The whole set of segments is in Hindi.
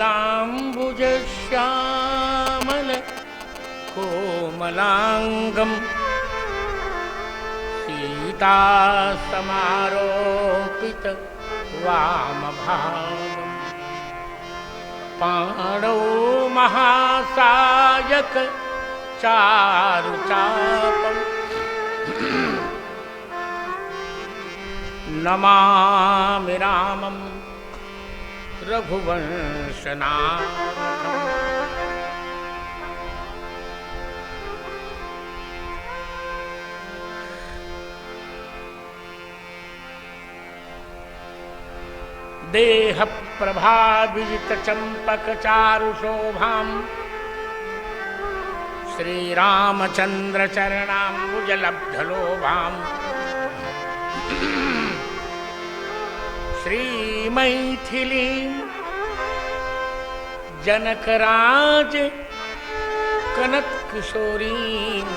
नीलाम्बुज श्यामल कोमलांगम सीता समारोपित वामभागम पाणौ महासायक चारुचापम नमामि रामं रघुवंशनाथम्। देह प्रभावित चंपक चारु शोभाम् श्रीरामचंद्र चरणाम्बुजलब्धलोभाम् श्रीमैथिलीं जनकराज कनककिशोरीं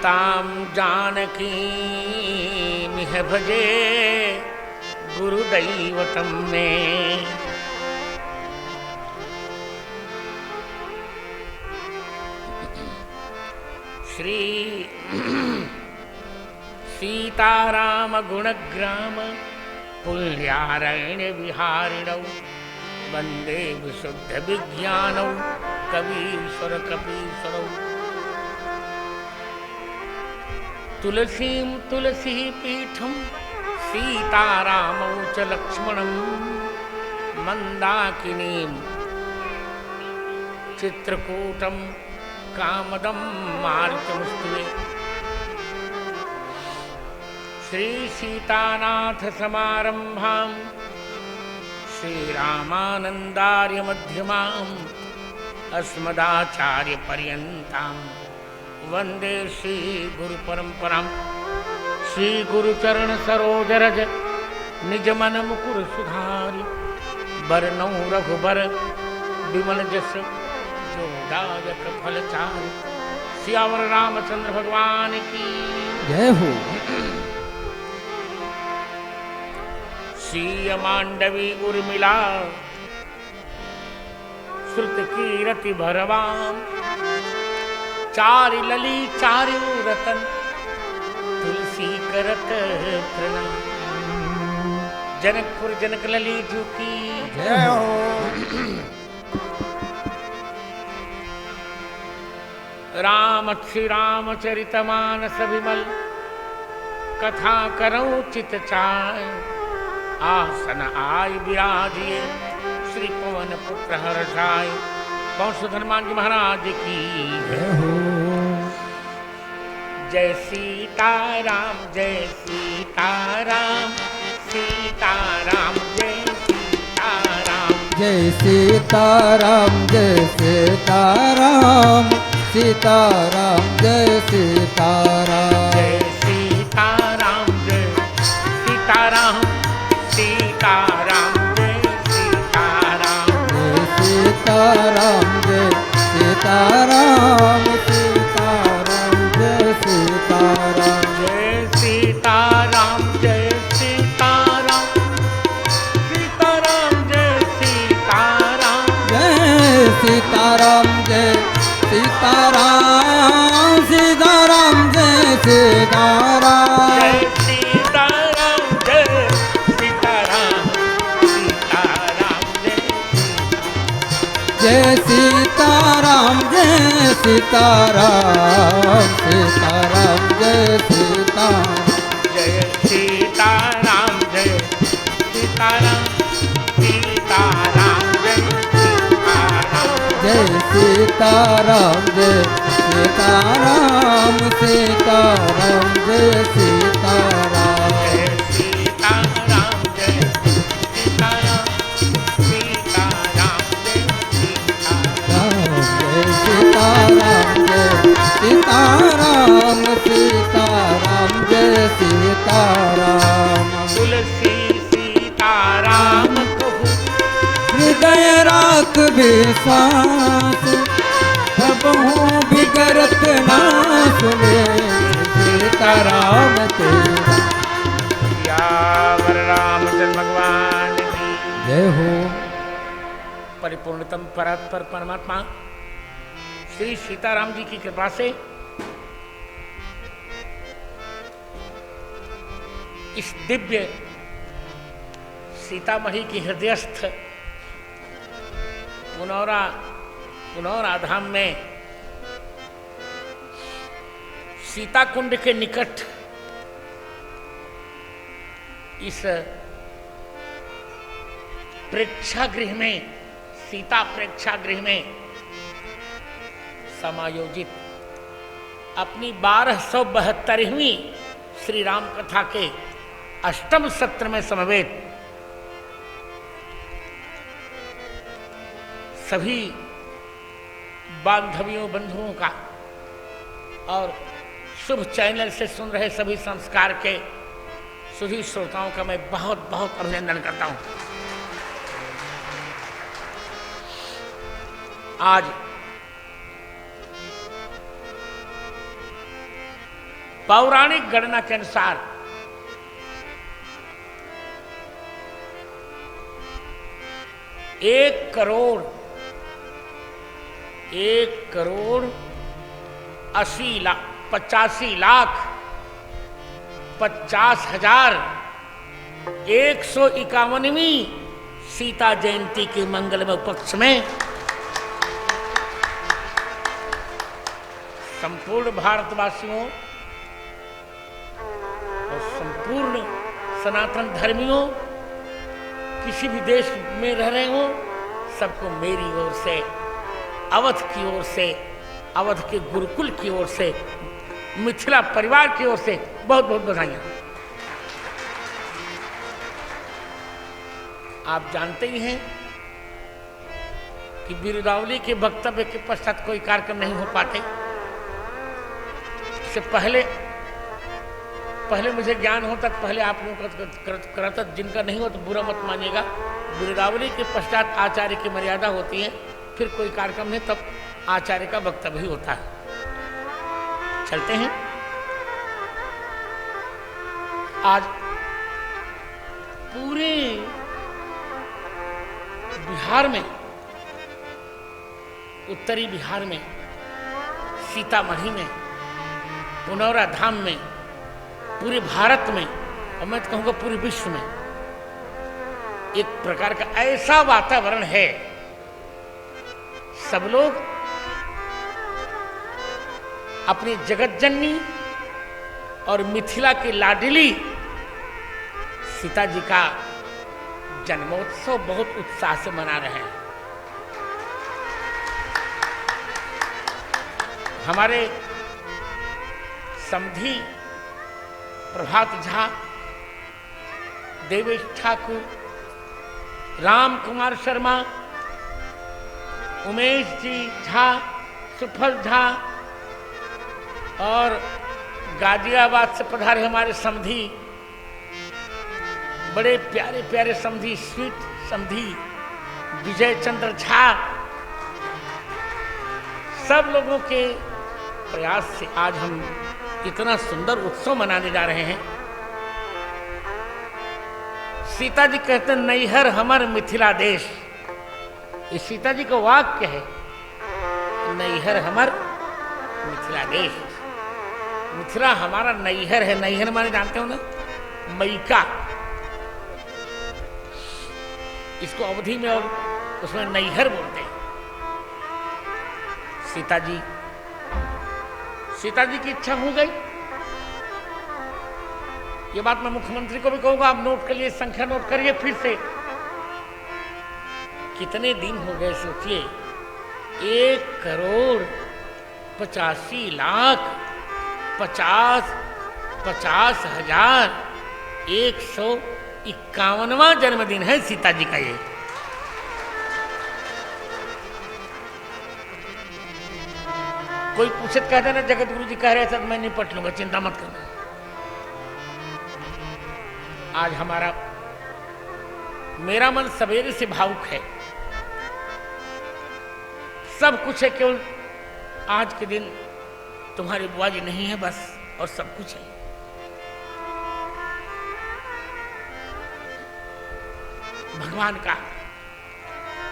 तां जानकीमिह भजे गुरुदैवतं मे। श्री सीताराम गुणग्राम पुण्यारण्य विहारिणौ वंदे विशुद्ध विज्ञानौ कवीश्वर कपीश्वरौ। तुलसीं तुलसी पीठं सीतारामौ च लक्ष्मणं मंदाकिनीं चित्रकूटं कामदं मारुतमुस्तुते। श्री सीतानाथ समारंभां श्रीरामानंदार्य मध्यमाम् अस्मदाचार्य पर्यन्तां वंदे श्री गुरु परंपरां। श्री गुरु चरण सरोज रज निज मन मुकुर सुधारि बरनौ रघुबर विमल जस जो दायक फलचारि। सियावर रामचंद्र भगवान की जय हो। सीय मांडवी उर्मिला श्रुत कीरति भरवाम चारि लली चारि रतन तुलसी करत प्रणाम। जनकपुर जनक लली जी की जय हो। राम श्री रामचरितमानस विमल कथा करौ चित चाय आसन आय विराजिए श्री पवन पुत्र हर्षाय। कौन सुधर्मान जी महाराज की जय हो। जय सीताराम जय सीताराम सीताराम जय सीताराम। जय सीताराम जय सीताराम सीताराम जय सीताराम। जय सीताराम जय सीताराम सीताराम जय सीताराम। जय सीताराम जय सीताराम सीताराम जय सीताराम। जय सीताराम जय सीताराम सीताराम जय सीताराम। जय सीताराम जय सीताराम सीताराम जय सीताराम। जय सीताराम जय सीताराम सीताराम जय जय सीताराम जय सीताराम सीताराम जय सीताराम। जय सीताराम जय सीताराम सीताराम जय सीताराम। जय सीताराम जय सीताराम सीताराम जय सीताराम। जय सीताराम जय सीताराम सीताराम जय सीताराम। जय सीताराम जय सीताराम सीताराम जय सीताराम। तुलसी सीताराम कहू हृदय राख विश्वास सबहु बिगड़त ना सुने सीताराम तेरा। सियावर रामचंद्र भगवान जय हो। परिपूर्णतम परात्पर परमात्मा श्री सीताराम जी की कृपा से इस दिव्य सीतामढ़ी की हृदयस्थ पुनौरा धाम में सीता कुंड के निकट इस प्रेक्षागृह में, सीता प्रेक्षागृह में समायोजित अपनी 1272वीं श्री राम कथा के अष्टम सत्र में समवेत सभी बांधवियों बंधुओं का और शुभ चैनल से सुन रहे सभी संस्कार के सुधी श्रोताओं का मैं बहुत बहुत अभिनंदन करता हूं। आज पौराणिक गणना के अनुसार 1,80,50,50,151वीं सीता जयंती के मंगलमय पक्ष में संपूर्ण भारतवासियों और संपूर्ण सनातन धर्मियों, किसी भी देश में रह रहे हो, सबको मेरी ओर से, अवध की ओर से, अवध के गुरुकुल की ओर से, मिथिला परिवार की ओर से बहुत बहुत बधाइयां। आप जानते ही हैं कि बिरुदावली के वक्तव्य के पश्चात कोई कार्यक्रम नहीं हो पाते। इससे पहले मुझे ज्ञान होता, पहले आप लोगों का करता, जिनका नहीं हो तो बुरा मत मानिएगा। बिरुदावली के पश्चात आचार्य की मर्यादा होती है, फिर कोई कार्यक्रम नहीं, तब आचार्य का वक्तव्य ही होता है। चलते हैं। आज पूरे बिहार में, उत्तरी बिहार में, सीतामढ़ी में, पुनौरा धाम में, पूरे भारत में और मैं तो कहूँगा पूरे विश्व में एक प्रकार का ऐसा वातावरण है, सब लोग अपनी जगतजननी और मिथिला की लाडली सीता जी का जन्मोत्सव बहुत उत्साह से मना रहे हैं। हमारे समधी प्रभात झा, देवेश ठाकुर, राम कुमार शर्मा, उमेश जी झा, सुफल झा और गाजियाबाद से पधारे हमारे समधी, बड़े प्यारे प्यारे समधी, स्वीट समधी विजय चंद्र झा, सब लोगों के प्रयास से आज हम इतना सुंदर उत्सव मनाने जा रहे हैं। सीता जी कहते हैं नैहर हमर मिथिला देश, ये सीता जी का वाक्य है, नैहर हमर मिथिला देश। मिथिला हमारा नैहर है। नैहर माने जानते हो ना, मैका, इसको अवधि में और उसमें नैहर बोलते हैं। सीता जी की इच्छा हो गई। ये बात मैं मुख्यमंत्री को भी कहूंगा, आप नोट करिए, संख्या नोट करिए फिर से। कितने दिन हो गए सोचिए, 1,85,50,151वां जन्मदिन है सीता जी का। ये कोई पूछे कहते ना जगत गुरु जी कह रहे थे, मैं निपट लूंगा, चिंता मत करना। आज मेरा मन सवेरे से भावुक है। सब कुछ है, केवल आज के दिन तुम्हारी बुआ जी नहीं है बस, और सब कुछ है। भगवान का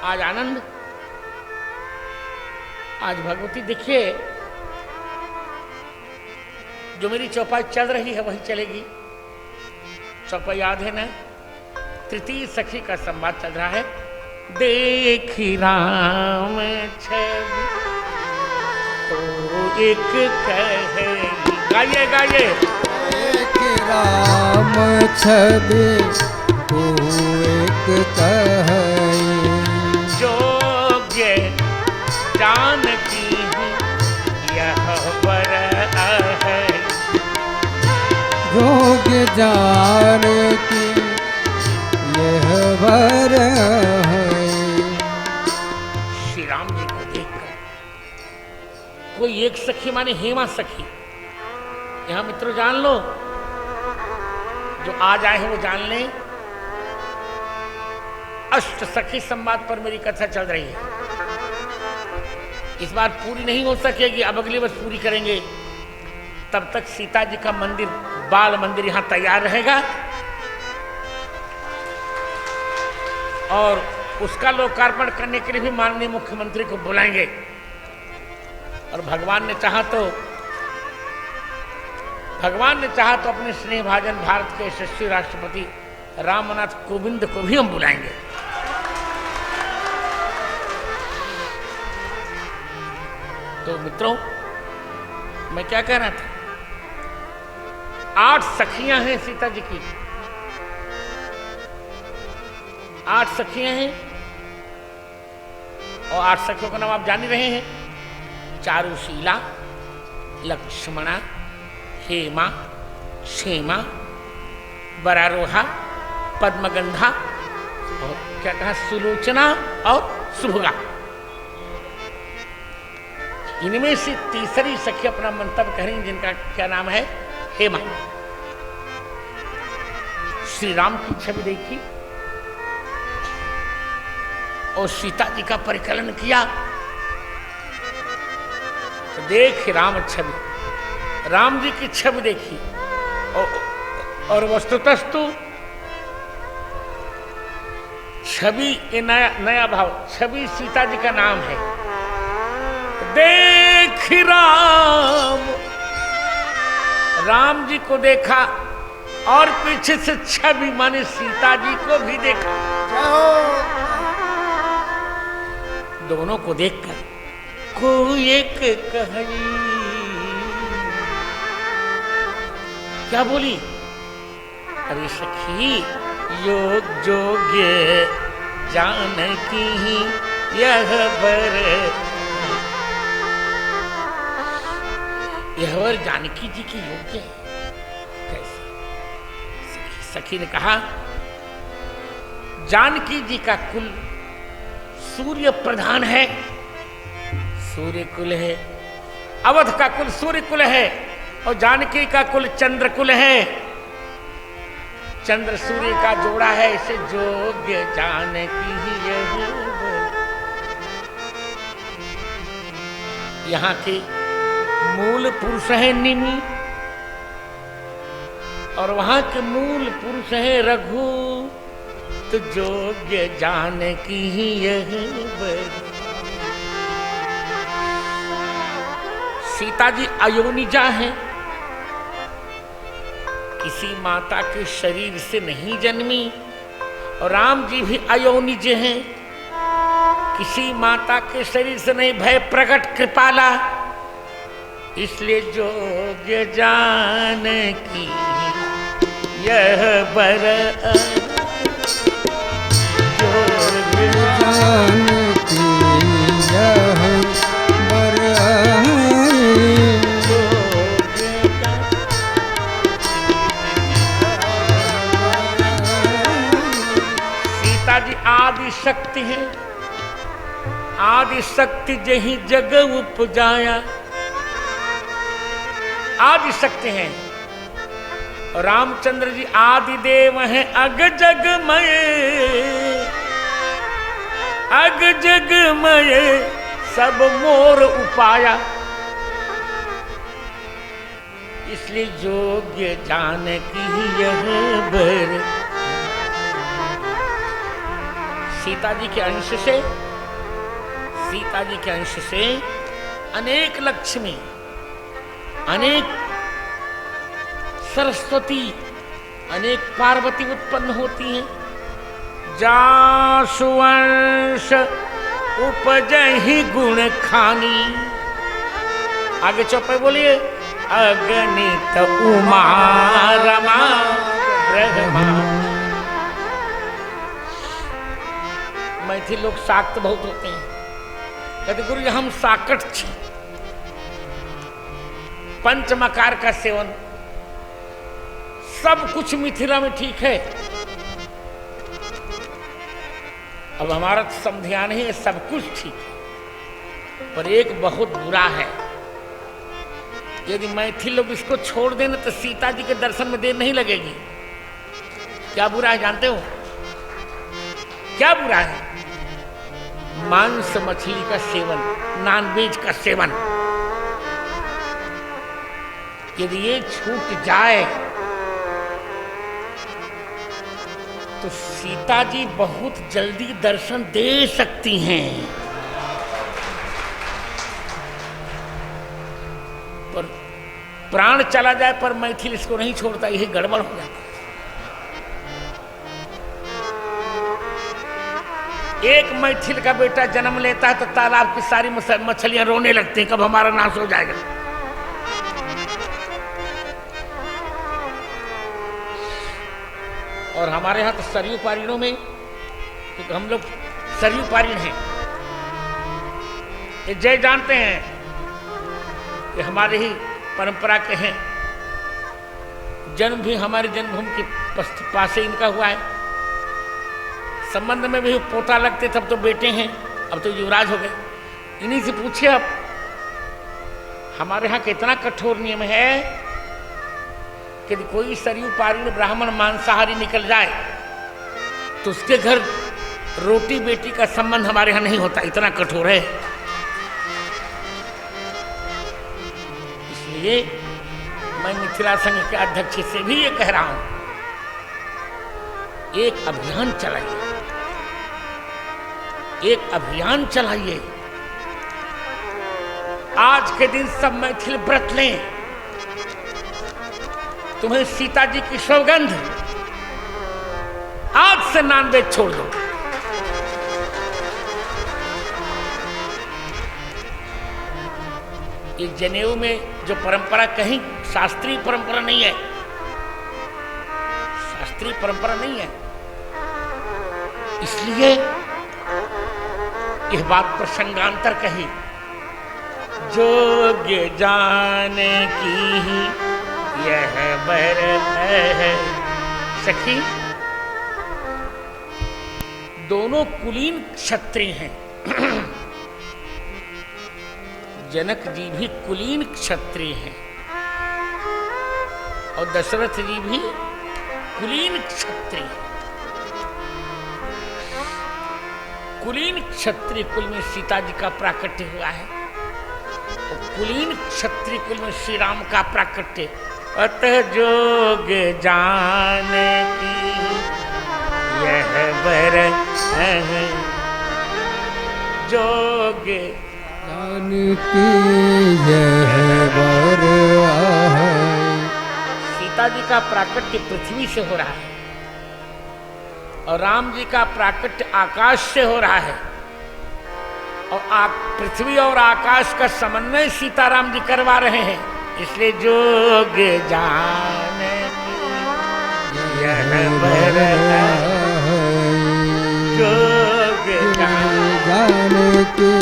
आज आनंद। आज भगवती देखिए, जो मेरी चौपाई चल रही है वही चलेगी। चौपाई याद है ना? तृतीय सखी का संवाद चल रहा है। देखी राम छवि तो एक कहे, गाइए गाइए। देखी राम छवि तो एक कहे, जोग्य जानकी यह वर है, योग्य जान की यह वर है। श्री राम जी को देखकर कोई एक सखी माने हेमा सखी, यहां मित्रों जान लो, जो आज आए हैं वो जान लें, अष्ट सखी संवाद पर मेरी कथा चल रही है। इस बार पूरी नहीं हो सकेगी, अब अगली बार पूरी करेंगे। तब तक सीता जी का मंदिर, बाल मंदिर यहां तैयार रहेगा और उसका लोकार्पण करने के लिए भी माननीय मुख्यमंत्री को बुलाएंगे। और भगवान ने चाहा तो अपने स्नेह भाजन भारत के यशस्वी राष्ट्रपति रामनाथ कोविंद को भी हम बुलाएंगे। तो मित्रों, मैं क्या कह रहा था, 8 सखियां हैं सीता जी की, 8 सखियां हैं। और 8 सखियों का नाम आप जान ही रहे हैं। चारुशीला, लक्ष्मणा, हेमा, क्षेमा, वरारोहा, पद्मगंधा और क्या कहा, सुलोचना और सुभगा। इनमें से तीसरी सखी अपना मंतव्य करेंगे, जिनका क्या नाम है, हेमा। श्री राम की छवि देखी और सीता जी का परिकलन किया। तो देख राम छवि, राम जी की छवि देखी और वस्तुतस्तु छवि ये नया भाव, छवि सीता जी का नाम है। देख राम जी को देखा और पीछे से छवि माने सीता जी को भी देखा। दोनों को देखकर कोई एक कही, क्या बोली, अरे सखी योग जोग्य जानकी यह वर, यह वर जानकी जी की योग्य है। कैसे? सखी ने कहा, जानकी जी का कुल सूर्य प्रधान है, सूर्य कुल है। अवध का कुल सूर्य कुल है और जानकी का कुल चंद्र कुल है। चंद्र सूर्य का जोड़ा है, इसे जोग्य जानकी यह वर। यहाँ के मूल पुरुष है निमि और वहां के मूल पुरुष है रघु, तो जोग्य जानकी यह वर। सीता जी अयोनिजा हैं, किसी माता के शरीर से नहीं जन्मी, और राम जी भी अयोनिज हैं, किसी माता के शरीर से नहीं, भय प्रकट कृपाला। इसलिए जोग्य जानकी यह वर, जोग्य जानकी यह वर, सीता जी आदि शक्ति है, आदि शक्ति जही जग उपजाया, आदि शक्ति हैं। रामचंद्र जी आदि देव हैं, अग जगमय, अग जगमय सब मोर उपाया। इसलिए जोग्य जानकी यह वर, सीता जी के अंश से अनेक लक्ष्मी, अनेक सरस्वती, अनेक पार्वती उत्पन्न होती हैं। जासुवंश उपजहि गुण खानी। आगे चौपाई बोलिए। अगणित उमा रमा ब्रह्मा। मैथिल लोग शाक्त बहुत होते हैं। कहते गुरु जी हम साकट छे। पंचमकार का सेवन सब कुछ मिथिला में ठीक है। अब हमारा तो समझान ही सब कुछ ठीक है, पर एक बहुत बुरा है। यदि मैथिल लोग इसको छोड़ देना तो सीता जी के दर्शन में देर नहीं लगेगी। क्या बुरा है जानते हो? क्या बुरा है? मांस मछली का सेवन, नॉनवेज का सेवन। यदि ये छूट जाए तो सीता जी बहुत जल्दी दर्शन दे सकती हैं, पर प्राण चला जाए पर मैथिल इसको नहीं छोड़ता। यही गड़बड़ हो जाता है। एक मैथिल का बेटा जन्म लेता है तो तालाब की सारी मछलियां रोने लगती हैं, कब हमारा नाश हो जाएगा। और हमारे यहाँ तो सरयू पारीणों में, क्योंकि हम लोग सरयू पारीण हैं, ये जय जानते हैं कि हमारे ही परंपरा के हैं। जन्म भी हमारे जन्मभूमि के पास से इनका हुआ है। संबंध में भी पोता लगते तब तो बेटे हैं, अब तो युवराज हो गए। इन्हीं से पूछिए आप। हमारे यहाँ कितना कठोर नियम है कि कोई सरयू पारीण ब्राह्मण मांसाहारी निकल जाए तो उसके घर रोटी बेटी का संबंध हमारे यहाँ नहीं होता। इतना कठोर है। इसलिए मैं मिथिला संघ के अध्यक्ष से भी ये कह रहा हूं, एक अभियान चलाइए, एक अभियान चलाइए। आज के दिन सब मैथिल व्रत लें। तुम्हें सीता जी की सौगंध, आज से नॉनवेज छोड़ दो। ये जनेऊ में जो परंपरा कहीं शास्त्रीय परंपरा नहीं है, शास्त्रीय परंपरा नहीं है। इसलिए यह बात प्रसंगांतर कही। जोग्य जाने की यह बर है सखी। दोनों कुलीन क्षत्रिय हैं। जनक जी भी कुलीन क्षत्रिय हैं और दशरथ जी भी कुलीन क्षत्रिय। कुलीन क्षत्रिय कुल में सीता जी का प्राकट्य हुआ है और कुलीन क्षत्रिय कुल में श्री राम का प्राकट्य। अतः जोग जाने की यह बर है, जोग जान की यह बर है। सीता जी का प्राकट्य पृथ्वी से हो रहा है और राम जी का प्राकट्य आकाश से हो रहा है। और पृथ्वी और आकाश का समन्वय सीताराम जी करवा रहे हैं। इसलिए जोग जाने की यह बर है, जोग जाने की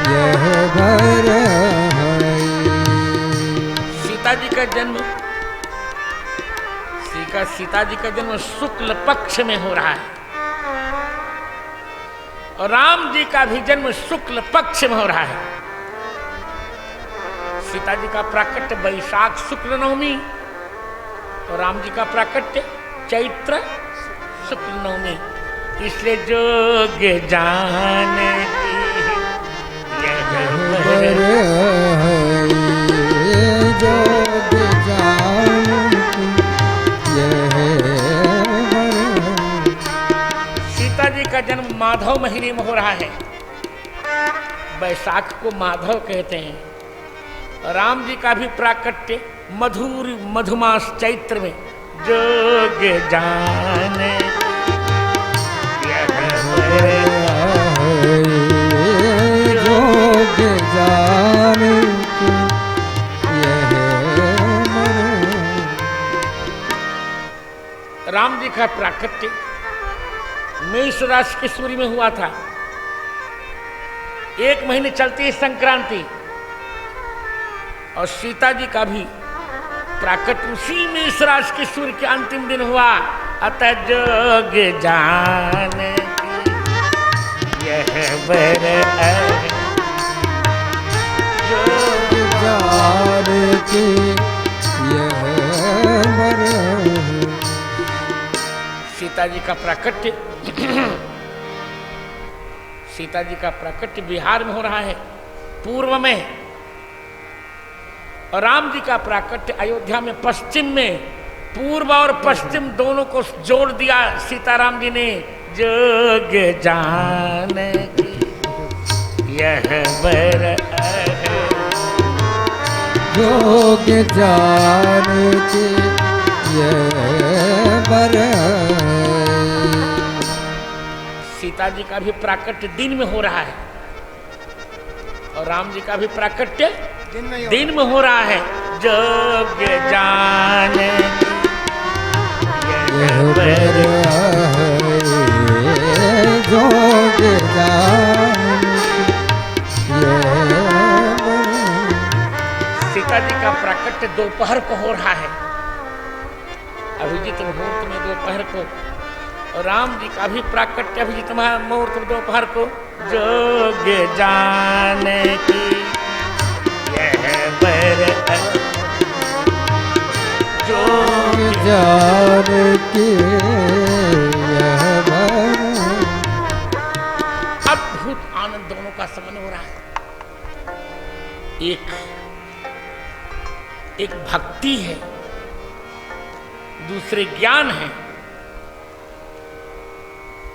यह बर है। सीता जी का जन्म शुक्ल पक्ष में हो रहा है और राम जी का भी जन्म शुक्ल पक्ष में हो रहा है। सीता जी का प्राकट्य वैशाख शुक्ल नवमी और राम जी का प्राकट्य चैत्र शुक्ल नवमी। इसलिए जोग जाने की यह बर है, जोग जाने की यह बर है। सीता जी का जन्म माधव महीने में हो रहा है। बैसाख को माधव कहते हैं। राम जी का भी प्राकट्य मधुर मधुमास चैत्र में जोग जाने जोग जाने राम जी का प्राकट्य मेष राशि के सूर्य में हुआ था। 1 महीने चलती है संक्रांति, और सीता जी का भी प्राकट्य उसी मेष राशि के सूर्य के अंतिम दिन हुआ। अतः जोग जाने यह बर जोग जाने की यह बर। सीता जी का प्राकट्य सीता जी का प्राकट्य बिहार में हो रहा है, पूर्व में, और राम जी का प्राकट्य अयोध्या में पश्चिम में। पूर्व और पश्चिम दोनों को जोड़ दिया सीताराम जी ने। जोग जाने की यह बर जोग जाने की यह बर। सीता जी का भी प्राकट्य दिन में हो रहा है, और राम जी का भी प्राकट्य दिन में हो रहा है। जोग जाने यह बर जोग जाने यह बर। सीता जी का प्राकट्य दोपहर को हो रहा है, अभिजीत मुहूर्त में दोपहर को, और राम जी का भी प्राकट्य अभिजीत मुहूर्त में दोपहर को। जोग जाने की यह बर जोग जाने की यह बर। अद्भुत आनंद दोनों का समन्वय हो रहा है। एक भक्ति है, दूसरे ज्ञान है,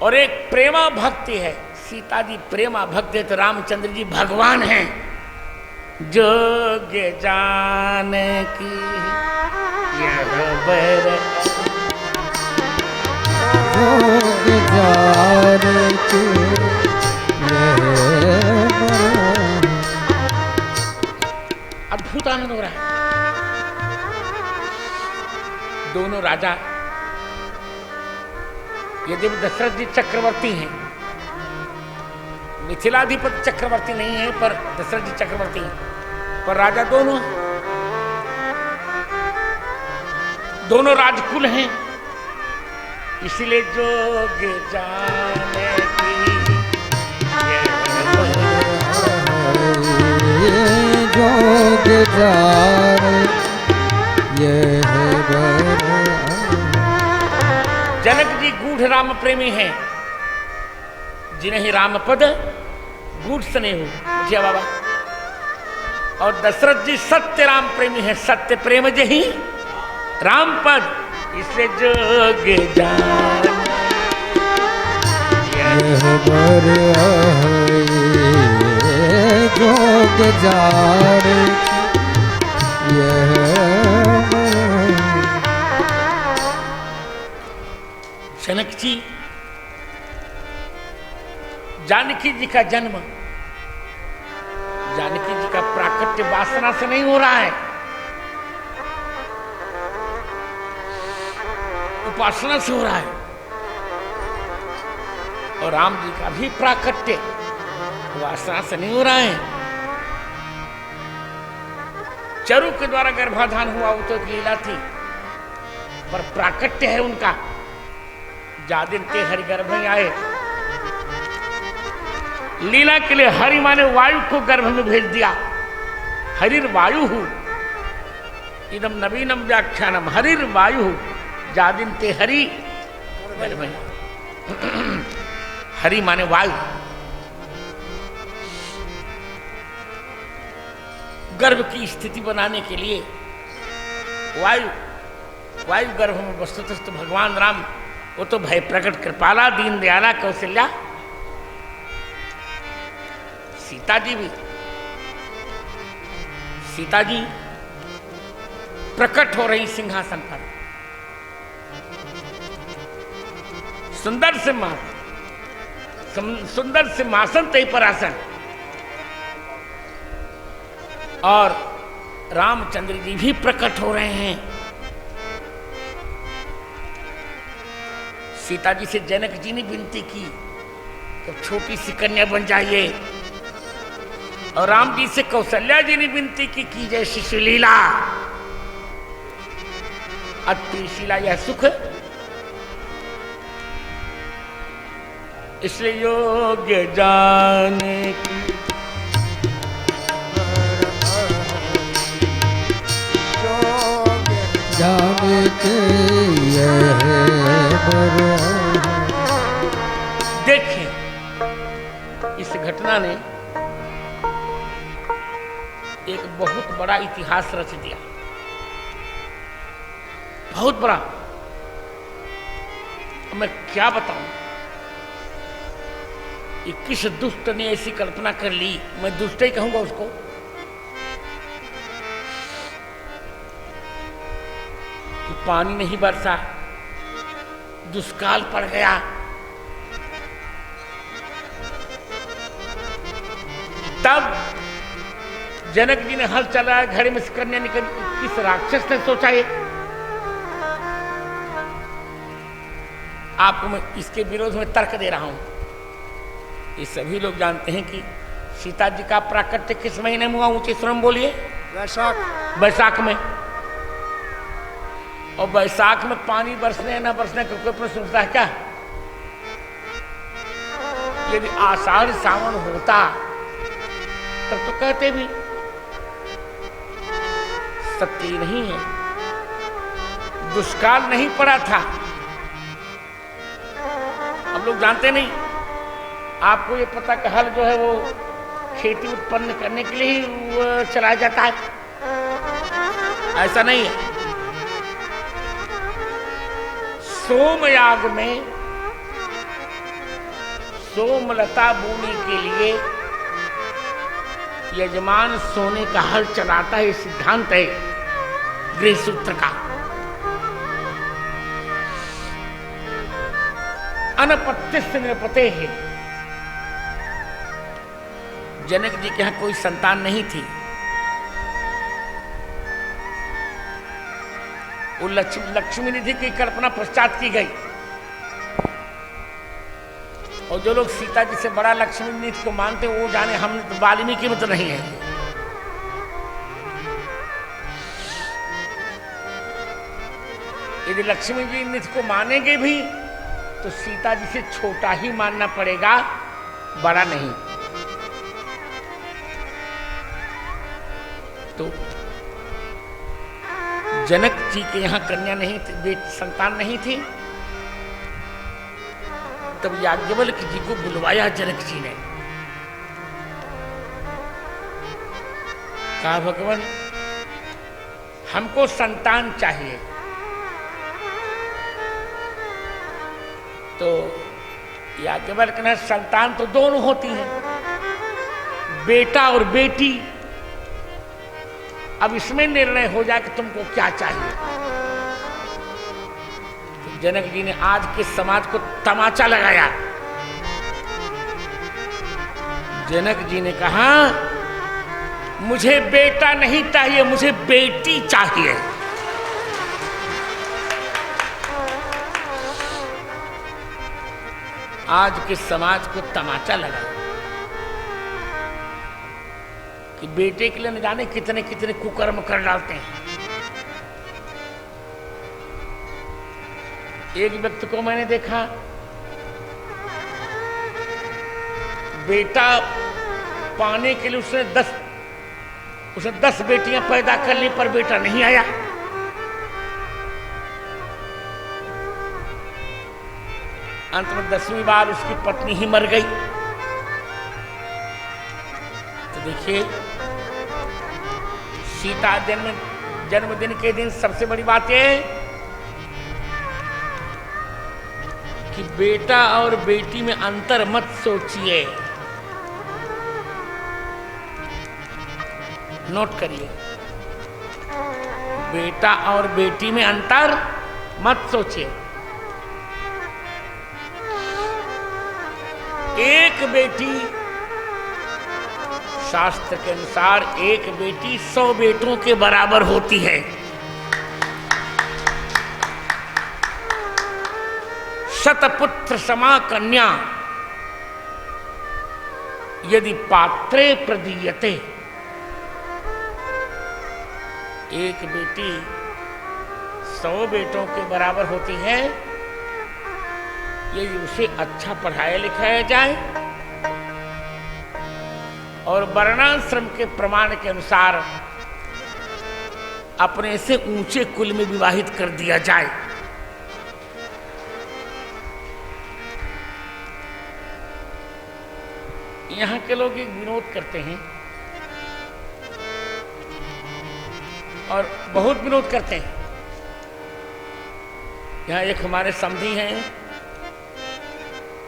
और एक प्रेमा भक्ति है। सीता जी प्रेमा भक्त है तो रामचंद्र जी भगवान हैं। जोग जाने की यह बर जोग जाने की यह बर। अद्भुत आनंद हो रहा है। दोनों राजा, यदि दशरथ जी चक्रवर्ती हैं, मिथिलाधिपति चक्रवर्ती नहीं है, पर दशरथ जी चक्रवर्ती हैं, पर राजा दोनों राजकुल हैं। इसीलिए जोग जाने की जोग जाने यह बर। जनक जी गूढ़ राम प्रेमी हैं, जिन्हें ही राम पद गूढ़ स्नेह हो, बुझिया बाबा। और दशरथ जी सत्य राम प्रेमी हैं, सत्य प्रेम जही राम पद। इसलिए जोग जाने यह बर जोग जाने यह बर। जनक जी, जानकी जी का जन्म, जानकी जी का प्राकट्य वासना से नहीं हो रहा है, उपासना से हो रहा है। और राम जी का भी प्राकट्य वासना से नहीं हो रहा है। चरु के द्वारा गर्भाधान हुआ, वो तो एक लीला थी, पर प्राकट्य है उनका। जादिन के हरि गर्भ में आए, लीला के लिए हरि माने वायु को गर्भ में भेज दिया। हरिर वायु इदम नवीनम व्याख्यानम हरिर वायु जादिन ते हरि गर्भ में। हरि माने वायु, गर्भ की स्थिति बनाने के लिए वायु गर्भ में वस्तुतः भगवान राम वो तो भय प्रकट कृपाला दीन दयाला कौशल्या। सीता जी भी, सीता जी प्रकट हो रही सिंहासन पर, सुंदर सिंहासन तय पर आसन, और रामचंद्र जी भी प्रकट हो रहे हैं। सीता जी से जनक जी ने विनती की कि छोटी सी कन्या बन जाइए, और राम जी से कौशल्या जी ने विनती की जय शिशुलीला, अतिशीला यह सुख, इसलिए योग्य जाने की जाने के यह देखें, इस घटना ने एक बहुत बड़ा इतिहास रच दिया, बहुत बड़ा। मैं क्या बताऊं, ये किस दुष्ट ने ऐसी कल्पना कर ली, मैं दुष्ट ही कहूंगा उसको, कि पानी नहीं बरसा, दुष्काल पड़ गया, तब जनक जी ने हल चलाया, घड़े में से कन्या निकल, किस राक्षस ने सोचा ये। आपको मैं इसके विरोध में तर्क दे रहा हूं। ये सभी लोग जानते हैं कि सीता जी का प्राकट्य किस महीने में हुआ, ऊंचे स्वर में बोलिए। वैशाख। वैशाख में। और वैशाख में पानी बरसने न बरसने का कोई प्रश्न उठता है क्या? यदि आषाढ़ सावन होता तब तो कहते भी, सत्य नहीं है, दुष्काल नहीं पड़ा था। हम लोग जानते नहीं, आपको ये पता कि हल जो है वो खेती उत्पन्न करने के लिए ही चलाया जाता है, ऐसा नहीं है। सोमयाग में सोमलता बोने के लिए यजमान सोने का हल चलाता है, सिद्धांत है गृह सूत्र का। अनपत्य से निरपते है। जनक जी के यहां कोई संतान नहीं थी, वो लक्ष्मी निधि की कल्पना पश्चात की गई, और जो लोग सीता जी से बड़ा लक्ष्मी निधि को मानते वो जाने, हम तो वाल्मीकि में तो नहीं है। यदि लक्ष्मी जी निधि को मानेंगे भी तो सीता जी से छोटा ही मानना पड़ेगा, बड़ा नहीं। तो जनक जी के यहां कन्या नहीं थी, संतान नहीं थी, तब याज्ञवल्क्य जी को बुलवाया जनक जी ने, कहा भगवान हमको संतान चाहिए। तो याज्ञवल्क्य ने, संतान तो दोनों होती हैं, बेटा और बेटी, अब इसमें निर्णय हो जाए कि तुमको क्या चाहिए। तो जनक जी ने आज के समाज को तमाचा लगाया। जनक जी ने कहा मुझे बेटा नहीं चाहिए, मुझे बेटी चाहिए। आज के समाज को तमाचा लगाया कि बेटे के लिए न जाने कितने कितने कुकर्म कर डालते हैं। एक व्यक्ति को मैंने देखा, बेटा पाने के लिए उसने 10 बेटियां पैदा कर ली, पर बेटा नहीं आया। अंत में 10वीं बार उसकी पत्नी ही मर गई। तो देखिए, सीता जन्मदिन के दिन सबसे बड़ी बात है कि बेटा और बेटी में अंतर मत सोचिए। नोट करिए, बेटा और बेटी में अंतर मत सोचिए। एक बेटी, शास्त्र के अनुसार एक बेटी 100 बेटों के बराबर होती है। शतपुत्र समा कन्या यदि पात्रे प्रदीयते। एक बेटी 100 बेटों के बराबर होती है यदि उसे अच्छा पढ़ाया लिखाया जाए और वर्णाश्रम के प्रमाण के अनुसार अपने से ऊंचे कुल में विवाहित कर दिया जाए। यहाँ के लोग एक विनोद करते हैं और बहुत विनोद करते हैं। यहाँ एक हमारे समधी हैं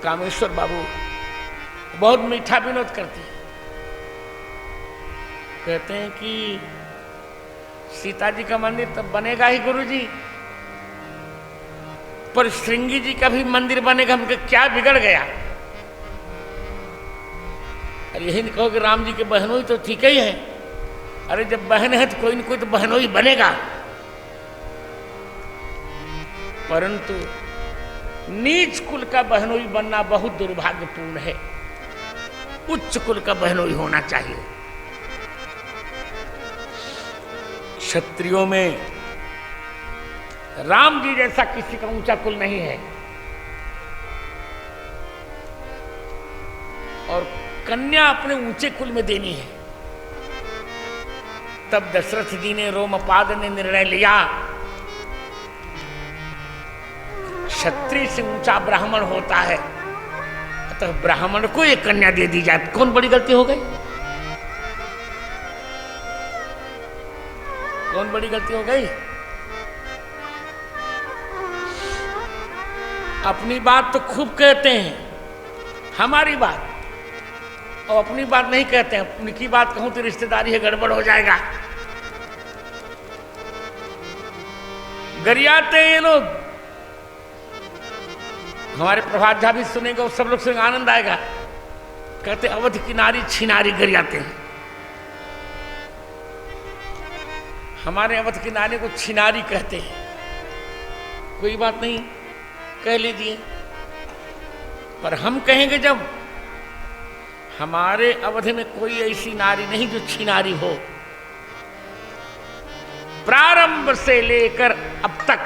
कामेश्वर बाबू, बहुत मीठा विनोद करते हैं। कहते हैं कि सीता जी का मंदिर तो बनेगा ही गुरुजी, पर श्रृंगी जी का भी मंदिर बनेगा। हमको क्या बिगड़ गया? अरे यही नहीं कहो कि राम जी के बहनोई तो ठीक ही है। अरे जब बहन है तो कोई न कोई तो बहनोई बनेगा। परंतु नीच कुल का बहनोई बनना बहुत दुर्भाग्यपूर्ण है। उच्च कुल का बहनोई होना चाहिए। क्षत्रियों में राम जी जैसा किसी का ऊंचा कुल नहीं है। और कन्या अपने ऊंचे कुल में देनी है। तब दशरथ जी ने रोमपाद ने निर्णय लिया, क्षत्रिय से ऊंचा ब्राह्मण होता है, अतः ब्राह्मण को एक कन्या दे दी जाए। कौन बड़ी गलती हो गई? कौन बड़ी गलती हो गई? अपनी बात तो खूब कहते हैं, हमारी बात, और अपनी बात नहीं कहते हैं। उनकी बात कहूं तो रिश्तेदारी है, गड़बड़ हो जाएगा। गरियाते हैं ये लोग। हमारे प्रभात झा भी सुनेंगे और सब लोग सुनेंगे, आनंद आएगा। कहते अवध की नारी छिनारी गरियाते हैं। हमारे अवध की नारी को छिनारी कहते हैं। कोई बात नहीं, कह लीजिए। पर हम कहेंगे जब हमारे अवध में कोई ऐसी नारी नहीं जो छिनारी हो। प्रारंभ से लेकर अब तक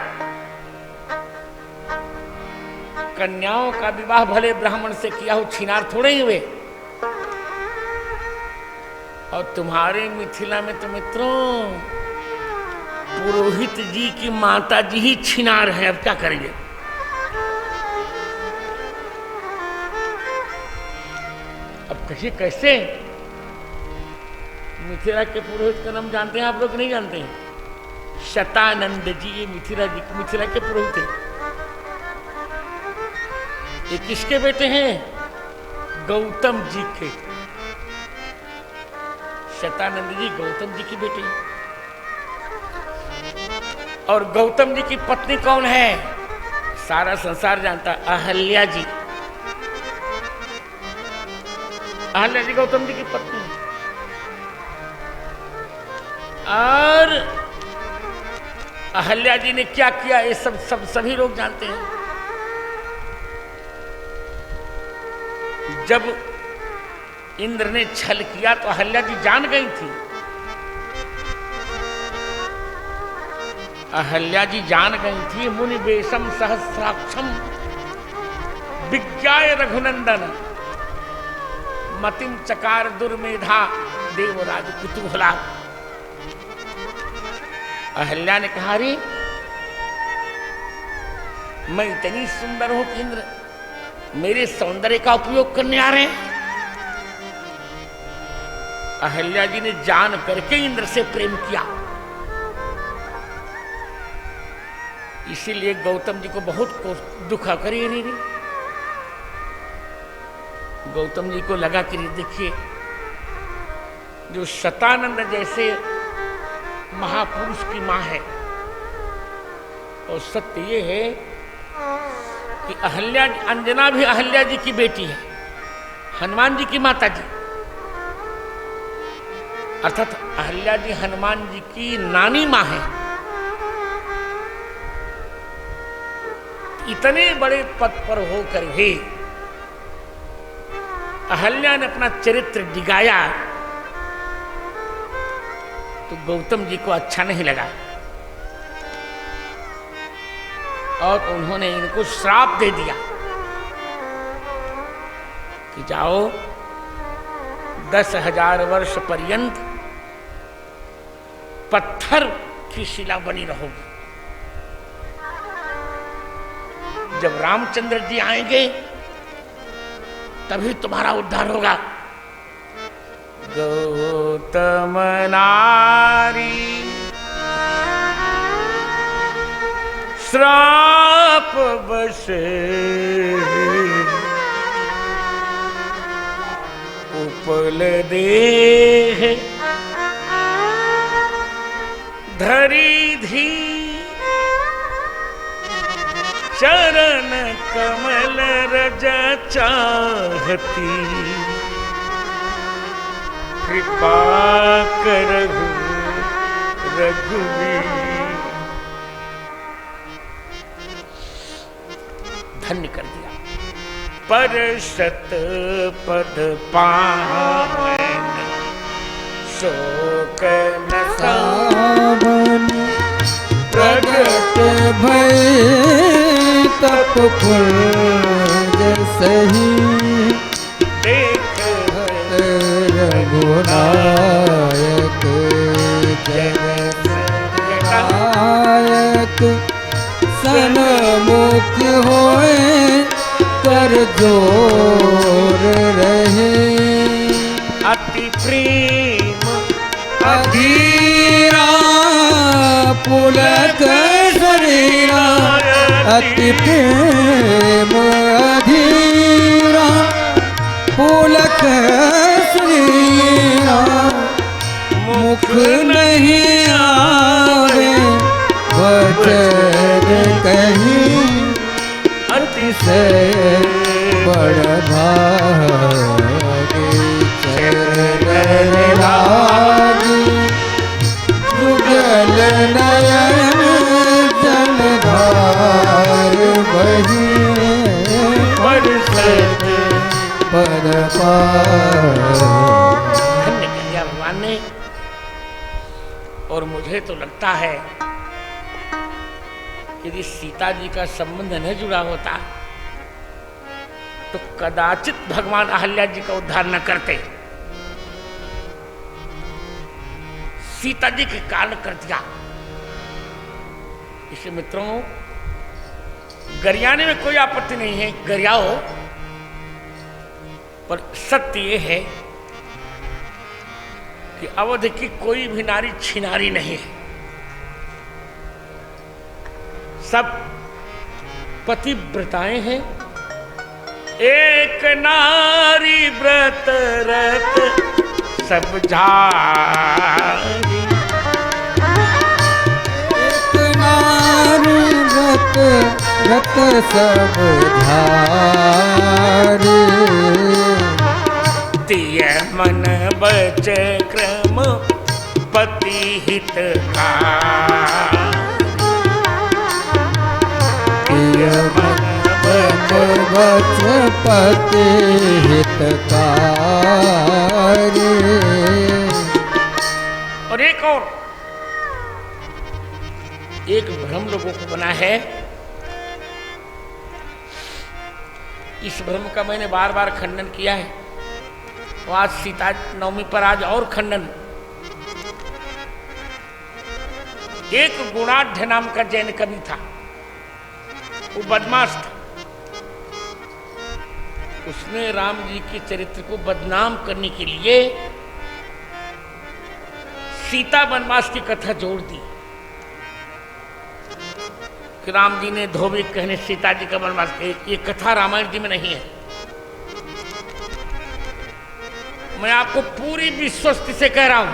कन्याओं का विवाह भले ब्राह्मण से किया हो, छिनार थोड़े ही हुए। और तुम्हारे मिथिला में तो मित्रों पुरोहित जी की माता जी ही छिनार है। अब क्या करेंगे? अब कहिए कैसे? मिथिला के पुरोहित का नाम जानते हैं आप लोग? नहीं जानते हैं? शतानंद जी ये मिथिला के पुरोहित हैं। ये किसके बेटे हैं? गौतम जी के। शतानंद जी गौतम जी की बेटे हैं। और गौतम जी की पत्नी कौन है? सारा संसार जानता, अहल्या जी। अहल्या जी गौतम जी की पत्नी। और अहल्या जी ने क्या किया ये सभी लोग जानते हैं। जब इंद्र ने छल किया तो अहल्या जी जान गई थी। अहल्या जी जान गई थी। मुनि बेशम सहस्राक्षम विज्ञाय रघुनंदन मतिम चकार दुर्मेधा देवराज कुतूहला। अहल्या ने कहा, रे मैं इतनी सुंदर हूं कि इंद्र मेरे सौंदर्य का उपयोग करने आ रहे हैं। अहल्या जी ने जान करके इंद्र से प्रेम किया। इसीलिए गौतम जी को बहुत दुख आकर ही गौतम जी को लगा कि देखिए, जो शतानंद जैसे महापुरुष की मां है, और सत्य ये है कि अहल्या, अंजना भी अहल्या जी की बेटी है, हनुमान जी की माता जी, अर्थात अहल्या जी हनुमान जी की नानी मां है। इतने बड़े पद पर होकर भी अहल्या ने अपना चरित्र डिगाया तो गौतम जी को अच्छा नहीं लगा और उन्होंने इनको श्राप दे दिया कि जाओ 10,000 वर्ष पर्यंत पत्थर की शिला बनी रहोगी। जब रामचंद्र जी आएंगे तभी तुम्हारा उद्धार होगा। गौतम नारी श्राप बसे उपल देह धरी धी चरण कमल रज चाहती कृपा करहु रघुवीर। धन्य कर दिया। पर शत पद पावन शोक न सावन प्रगट भय तप पुंज सही देख रघुनायक जगत नायक सन्मुख होए कर जोर रहे अति प्रेम अधीरा पुलक शरीरा अति प्रेम अधीरा पुलक शरीरा मुख नहीं आवे वचन कहीं अतिशय बड़ भागी चरण लागी जुगल नयन जलधार बही परिषद पद पार। धन्य किया भगवान ने। और मुझे तो लगता है यदि सीता जी का संबंध न जुड़ा होता तो कदाचित भगवान अहल्या जी का उद्धार न करते। सीता जी के कारण कर दिया। इसलिए मित्रों, गरियाने में कोई आपत्ति नहीं है, गरियाओ, पर सत्य यह है कि अवध की कोई भी नारी छिनारी नहीं है। सब पतिव्रताएं हैं। एक नारी व्रत रत सब झारी। एक नारी व्रत रत सब झारी। तिय मन बच क्रम पति हित का। पति हितकारी। और एक भ्रम लोगों को बना है। इस भ्रम का मैंने बार बार खंडन किया है। तो आज सीता नवमी पर आज और खंडन। एक गुणाढ़ नाम का जैन कवि था, वो बदमाश था। उसने राम जी के चरित्र को बदनाम करने के लिए सीता वनवास की कथा जोड़ दी। कि राम जी ने धोबी कहने सीता जी का वनवास किया। ये कथा रामायण जी में नहीं है। मैं आपको पूरी विश्वस्ति से कह रहा हूं,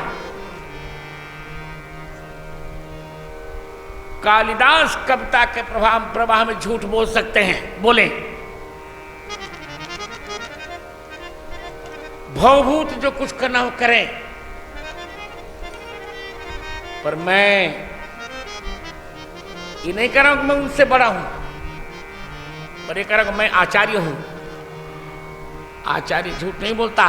कालिदास कविता के प्रवाह में झूठ बोल सकते हैं, बोले। भवभूत जो कुछ करना हो करें, पर मैं ये नहीं कह रहा हूं कि मैं उनसे बड़ा हूं, पर ये कह रहा हूं मैं आचार्य हूं। आचार्य झूठ नहीं बोलता।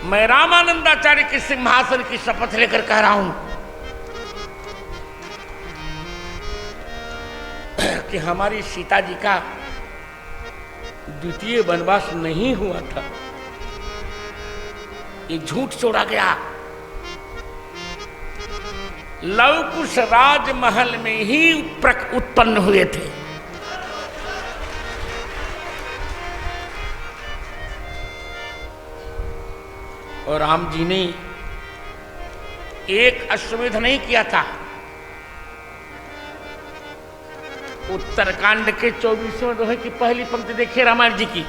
मैं रामानंदाचार्य के सिंहासन की शपथ लेकर कह रहा हूं कि हमारी सीता जी का द्वितीय वनवास नहीं हुआ था। ये झूठ छोड़ा गया। लव कुश राजमहल में ही उत्पन्न हुए थे। और राम जी ने एक अश्वमेध नहीं किया था। उत्तरकांड के 24वें दोहे की पहली पंक्ति देखिए रामायण जी की।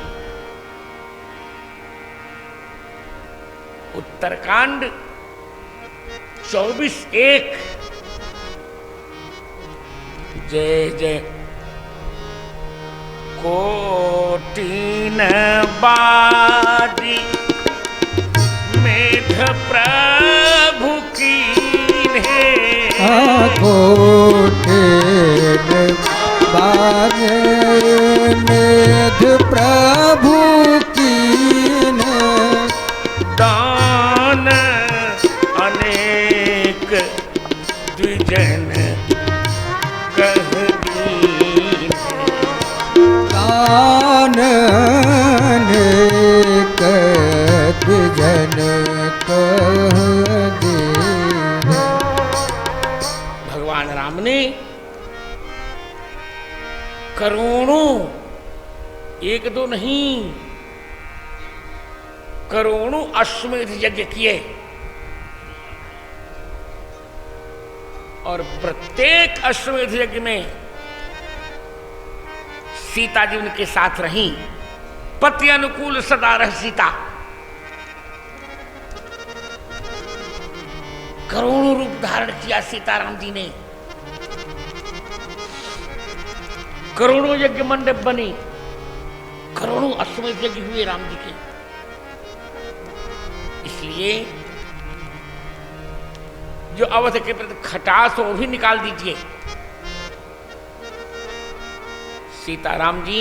उत्तरकांड 24:1। जय जय कोटिन बाजी मेघ प्रभु कीन है। कोटिन बाजी मेघ प्रभु कीन दान अनेक द्विजन कह दीन। दान अनेक द्विजन कह दीन। भगवान राम ने करोड़ों, एक दो नहीं, करोड़ों अश्वमेध यज्ञ किए। और प्रत्येक अश्वमेध यज्ञ में सीता जी उनके साथ रही। पति अनुकूल सदा रह सीता। करोड़ों रूप धारण किया सीताराम जी ने। करोड़ों यज्ञ मंडप बनी। करोड़ों अश्वमेध यज्ञ हुए राम जी के। इसलिए जो अवध के प्रति खटास हो वो भी निकाल दीजिए। सीताराम जी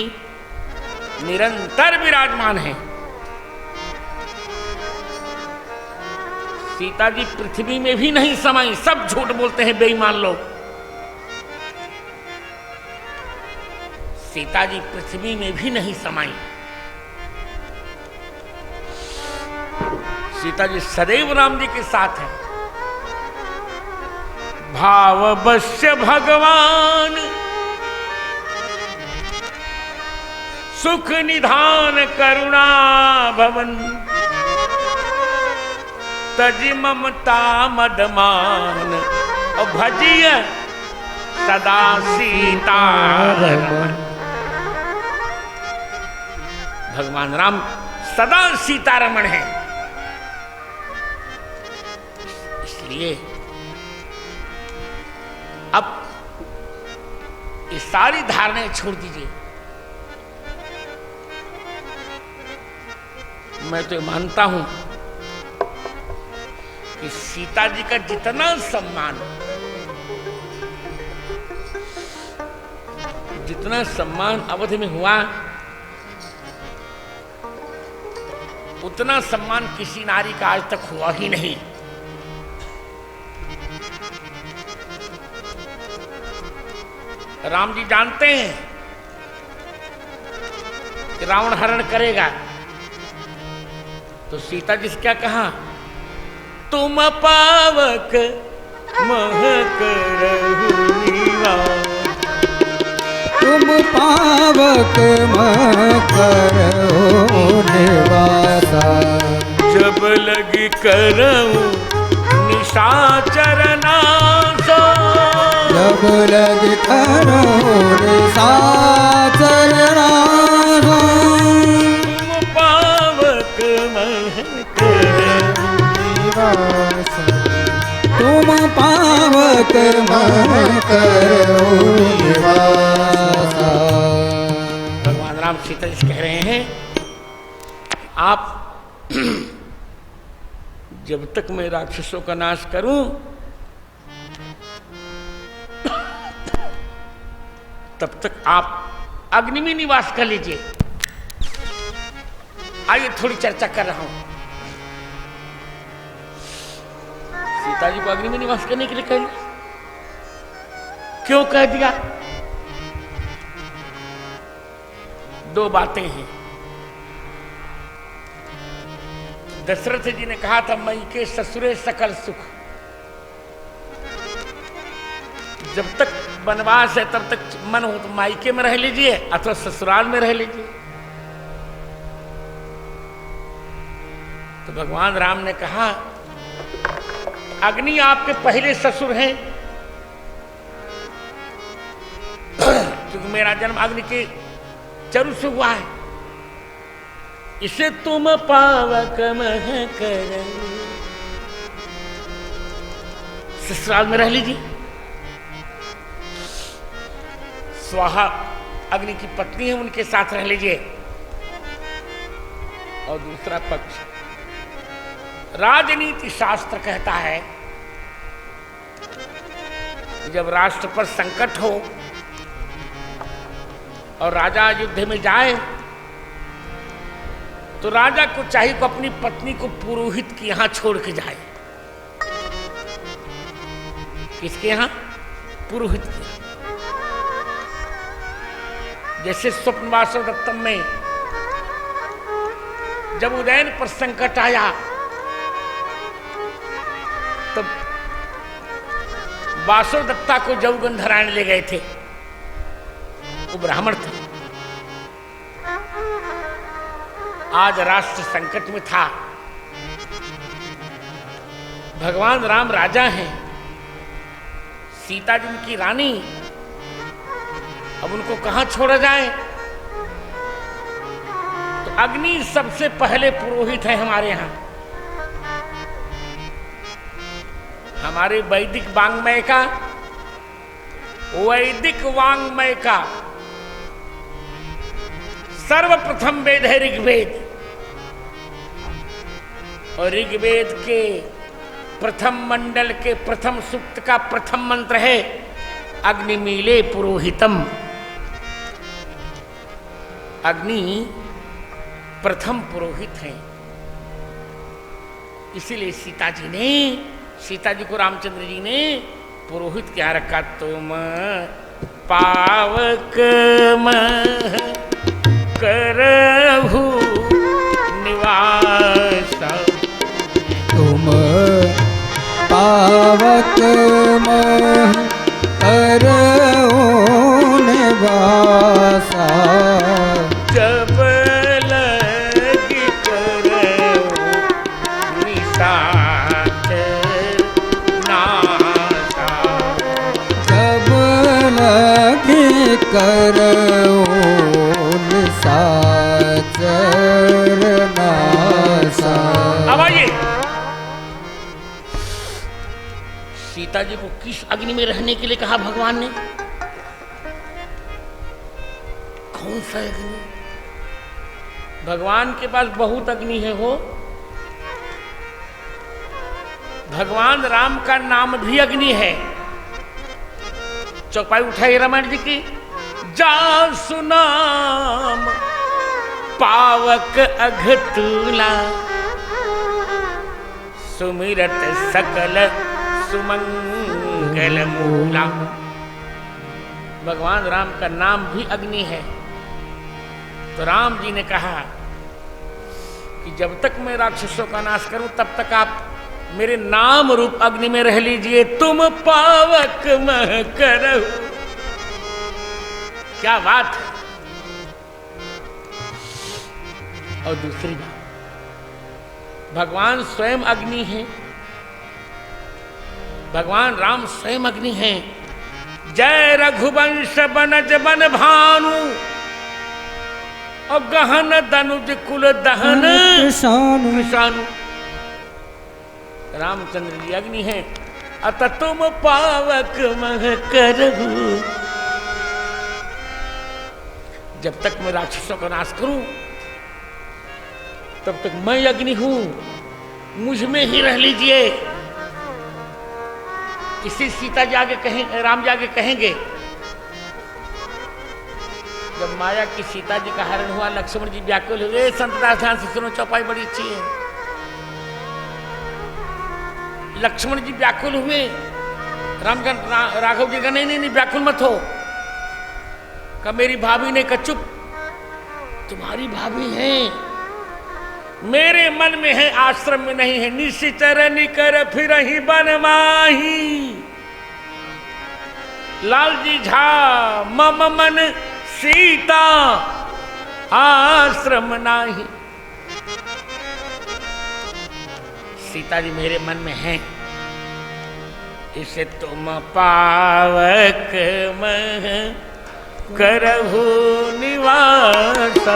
निरंतर विराजमान हैं। सीता जी पृथ्वी में भी नहीं समाई। सब झूठ बोलते हैं बेईमान लोग। सीता जी पृथ्वी में भी नहीं समाई। सीता जी सदैव राम जी के साथ हैं। भाववश्य भगवान सुख निधान करुणा भवन तजि ममता मदमान और भजिय सदा सीतारमण। भगवान राम सदा सीतारमण है। इसलिए अब ये सारी धारणाएं छोड़ दीजिए। मैं तो मानता हूं कि सीता जी का जितना सम्मान अवध में हुआ, उतना सम्मान किसी नारी का आज तक हुआ ही नहीं। राम जी जानते हैं कि रावण हरण करेगा, तो सीता जी से क्या कहा? तुम पावक मह करहु निवास। तुम पावक मह करहु निवासा। जब लगी करहु निशाचर नाशो। सब लग करो निशाचरनाश। तुम पावक मह करो निवास, तुम पावक मह करो निवास। भगवान राम सीता जी कह रहे हैं आप जब तक मैं राक्षसों का नाश करूं तब तक आप अग्नि में निवास कर लीजिए। आइए थोड़ी चर्चा कर रहा हूं। सीता जी को अग्नि में निवास करने के लिए कह दिया। क्यों कह दिया? दो बातें हैं। दशरथ जी ने कहा था मई के ससुरे सकल सुख। जब तक वनवास है तब तक मन हो तो मायके में रह लीजिए अथवा ससुराल में रह लीजिए। तो भगवान राम ने कहा अग्नि आपके पहले ससुर हैं, क्योंकि मेरा जन्म अग्नि के चरु से हुआ है। इसे तुम पावक मह करो, ससुराल में रह लीजिए। स्वाहा अग्नि की पत्नी है, उनके साथ रह लीजिए। और दूसरा पक्ष, राजनीति शास्त्र कहता है जब राष्ट्र पर संकट हो और राजा युद्ध में जाए तो राजा को चाहिए कि अपनी पत्नी को पुरोहित के यहां छोड़ के जाए। किसके यहां? पुरोहित के। जैसे स्वप्नवासव दत्तम में जब उदयन पर संकट आया तब वासव दत्ता को जौगंधरायण ले गए थे। वो ब्राह्मण थे। आज राष्ट्र संकट में था। भगवान राम राजा हैं, सीता जी उनकी रानी। अब उनको कहां छोड़ा जाए? तो अग्नि सबसे पहले पुरोहित है हमारे यहां। हमारे वैदिक वांग्मय का सर्वप्रथम वेद है ऋग्वेद। और ऋग्वेद के प्रथम मंडल के प्रथम सूक्त का प्रथम मंत्र है अग्निमीले पुरोहितम। अग्नि प्रथम पुरोहित है। इसीलिए सीता जी को रामचंद्र जी ने पुरोहित क्या रखा? तुम पावक मह करहु निवास। तुम पावक मह करहु निवास। जब लगी करहु निशाचरनासा। जब लगी करहु निशाचरनासा। अब आइए, सीता जी को किस अग्नि में रहने के लिए कहा भगवान ने? कौन सा अग्नि? भगवान के पास बहुत अग्नि है। हो भगवान राम का नाम भी अग्नि है। चौपाई उठाई रामायण जी की। जा सुनाम पावक अघतूला, सुमिरत सकल सुमंगल मूला। भगवान राम का नाम भी अग्नि है। तो राम जी ने कहा कि जब तक मैं राक्षसों का नाश करूं तब तक आप मेरे नाम रूप अग्नि में रह लीजिए। तुम पावक मह करहु। क्या बात है। और दूसरी बात, भगवान स्वयं अग्नि है। भगवान राम स्वयं अग्नि हैं। जय रघुवंश बनज बन भानु और गहन दनुज कुल दहन कृषानु। रामचंद्र जी अग्नि है, अत तुम पावक मह करहु। जब तक मैं राक्षसों का नाश करूं तब तक मैं अग्नि हूं, मुझ में ही रह लीजिए। इसी सीता जाके कहेंगे, राम जाके कहेंगे। जब माया की सीता जी का हरण हुआ, लक्ष्मण जी व्याकुल हुए। संतदास ध्यान से सुनो, चौपाई बड़ी अच्छी है। लक्ष्मण जी व्याकुल हुए, राघव जी का नहीं व्याकुल मत हो। का मेरी भाभी ने कहा चुप, तुम्हारी भाभी है, मेरे मन में है, आश्रम में नहीं है। निश्चर निकर फिर ही बन माही, लाल जी झा मम मन सीता आश्रम नाही। सीता जी मेरे मन में है, इसे तुम पावक मह करहु निवास।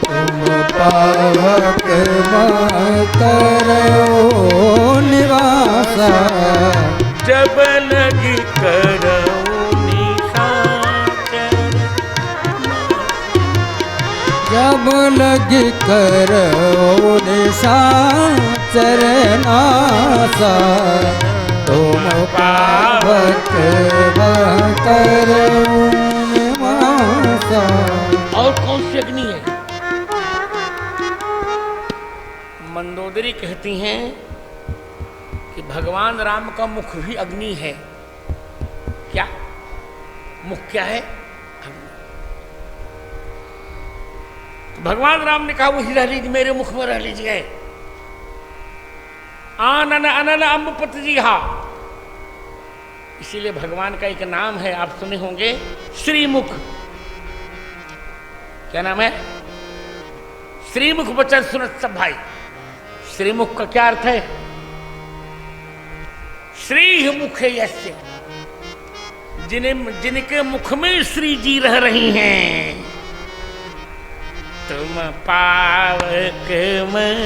तुम पावक मह करहु निवास। जब लगी करहु निशाचर, जब लगी करहु निशाचर नासा। तुम पावक मह करहु निवासा। और कौन सी अग्नि है? मंदोदरी कहती हैं कि भगवान राम का मुख भी अग्नि है। क्या मुख क्या है? भगवान राम ने कहा वही रह लीजिए, मेरे मुख में रह लीजिए। आनन अनन अम्बपत जी हा, इसीलिए भगवान का एक नाम है, आप सुने होंगे, श्रीमुख। क्या नाम है? श्रीमुख बचन सुनत सब भाई। श्रीमुख का क्या अर्थ है? श्री मुख है यस्य, जिनके मुख में श्री जी रह रही हैं। तुम पावक मह,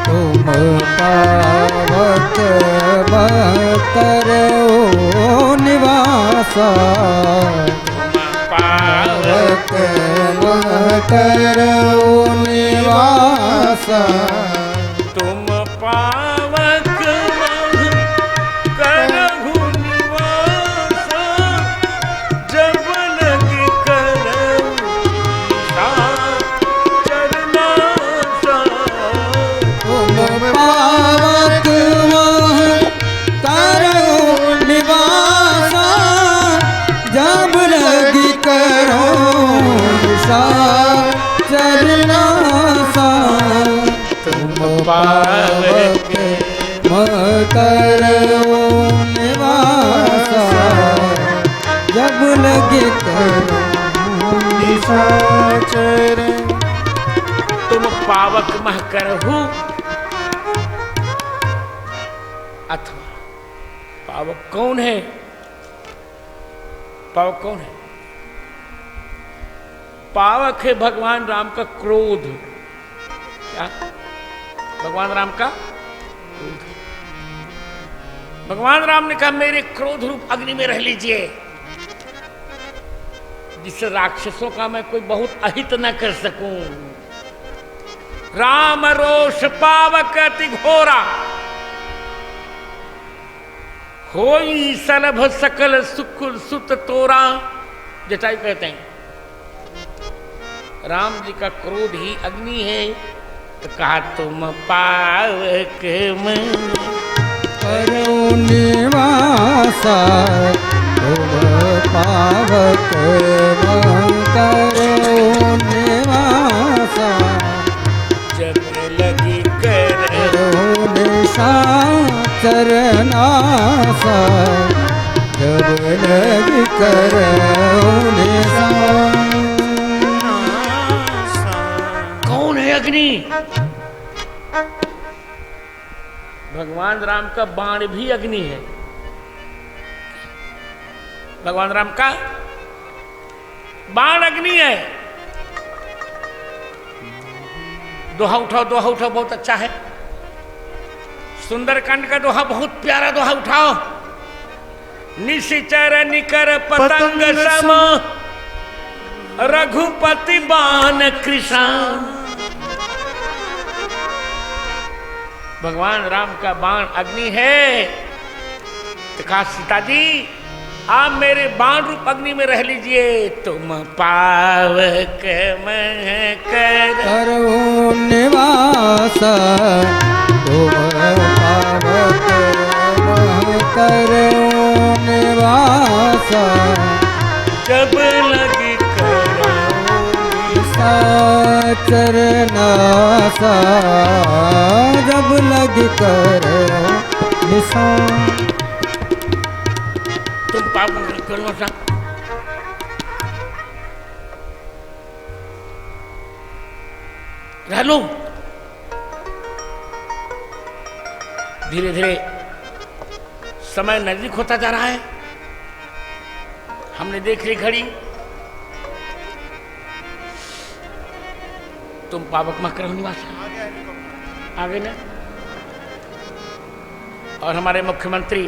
तुम पावक मह करहु निवासा। पावक मह करहु निवासा। तुम पावक मह करहु निवासा। जब लगी करहु निशाचर नासा। तुम पावक मह करहु निवासा। जब लगी करहु निशाचर नासा। तुम पावक मह करहु निवासा। जब लगी करहु निशाचर। तुम पावक मह करहु, अथवा पावक कौन है? पावक कौन है? पावक है भगवान राम का क्रोध। क्या? भगवान राम का क्रोध। भगवान राम ने कहा मेरे क्रोध रूप अग्नि में रह लीजिए, जिससे राक्षसों का मैं कोई बहुत अहित न कर सकूं। राम रोष पावक अति घोरा, होई सलभ सकल सुकुल सुत तोरा। जटायु कहते हैं राम जी का क्रोध ही अग्नि है। तो कहा तुम पावक मह करहु निवासा। तुम पावक मह करहु निवासा। जब लगी करहु निशाचर नासा। जब लगी करहु निशाचर। कौन है अग्नि? भगवान राम का बाण भी अग्नि है। भगवान राम का बाण अग्नि है। दोहा उठाओ, दोहा उठाओ, बहुत अच्छा है। सुंदरकांड का दोहा, बहुत प्यारा दोहा उठाओ। निशिचर निकर पतंग सम, रघुपति बाण कृष्ण। भगवान राम का बाण अग्नि है। तो कहा सीता जी आप मेरे बाण रूप अग्नि में रह लीजिए। तुम पावक मह करो निवास, तुम पावक मह करो निवास। जब लगी करो चरनासा, जब लगी करो निशान। तुम पावक करो सा रह लो। धीरे धीरे समय नजदीक होता जा रहा है। हमने देख ली घड़ी। तुम पावक मह करो निवास आ गए ना। और हमारे मुख्यमंत्री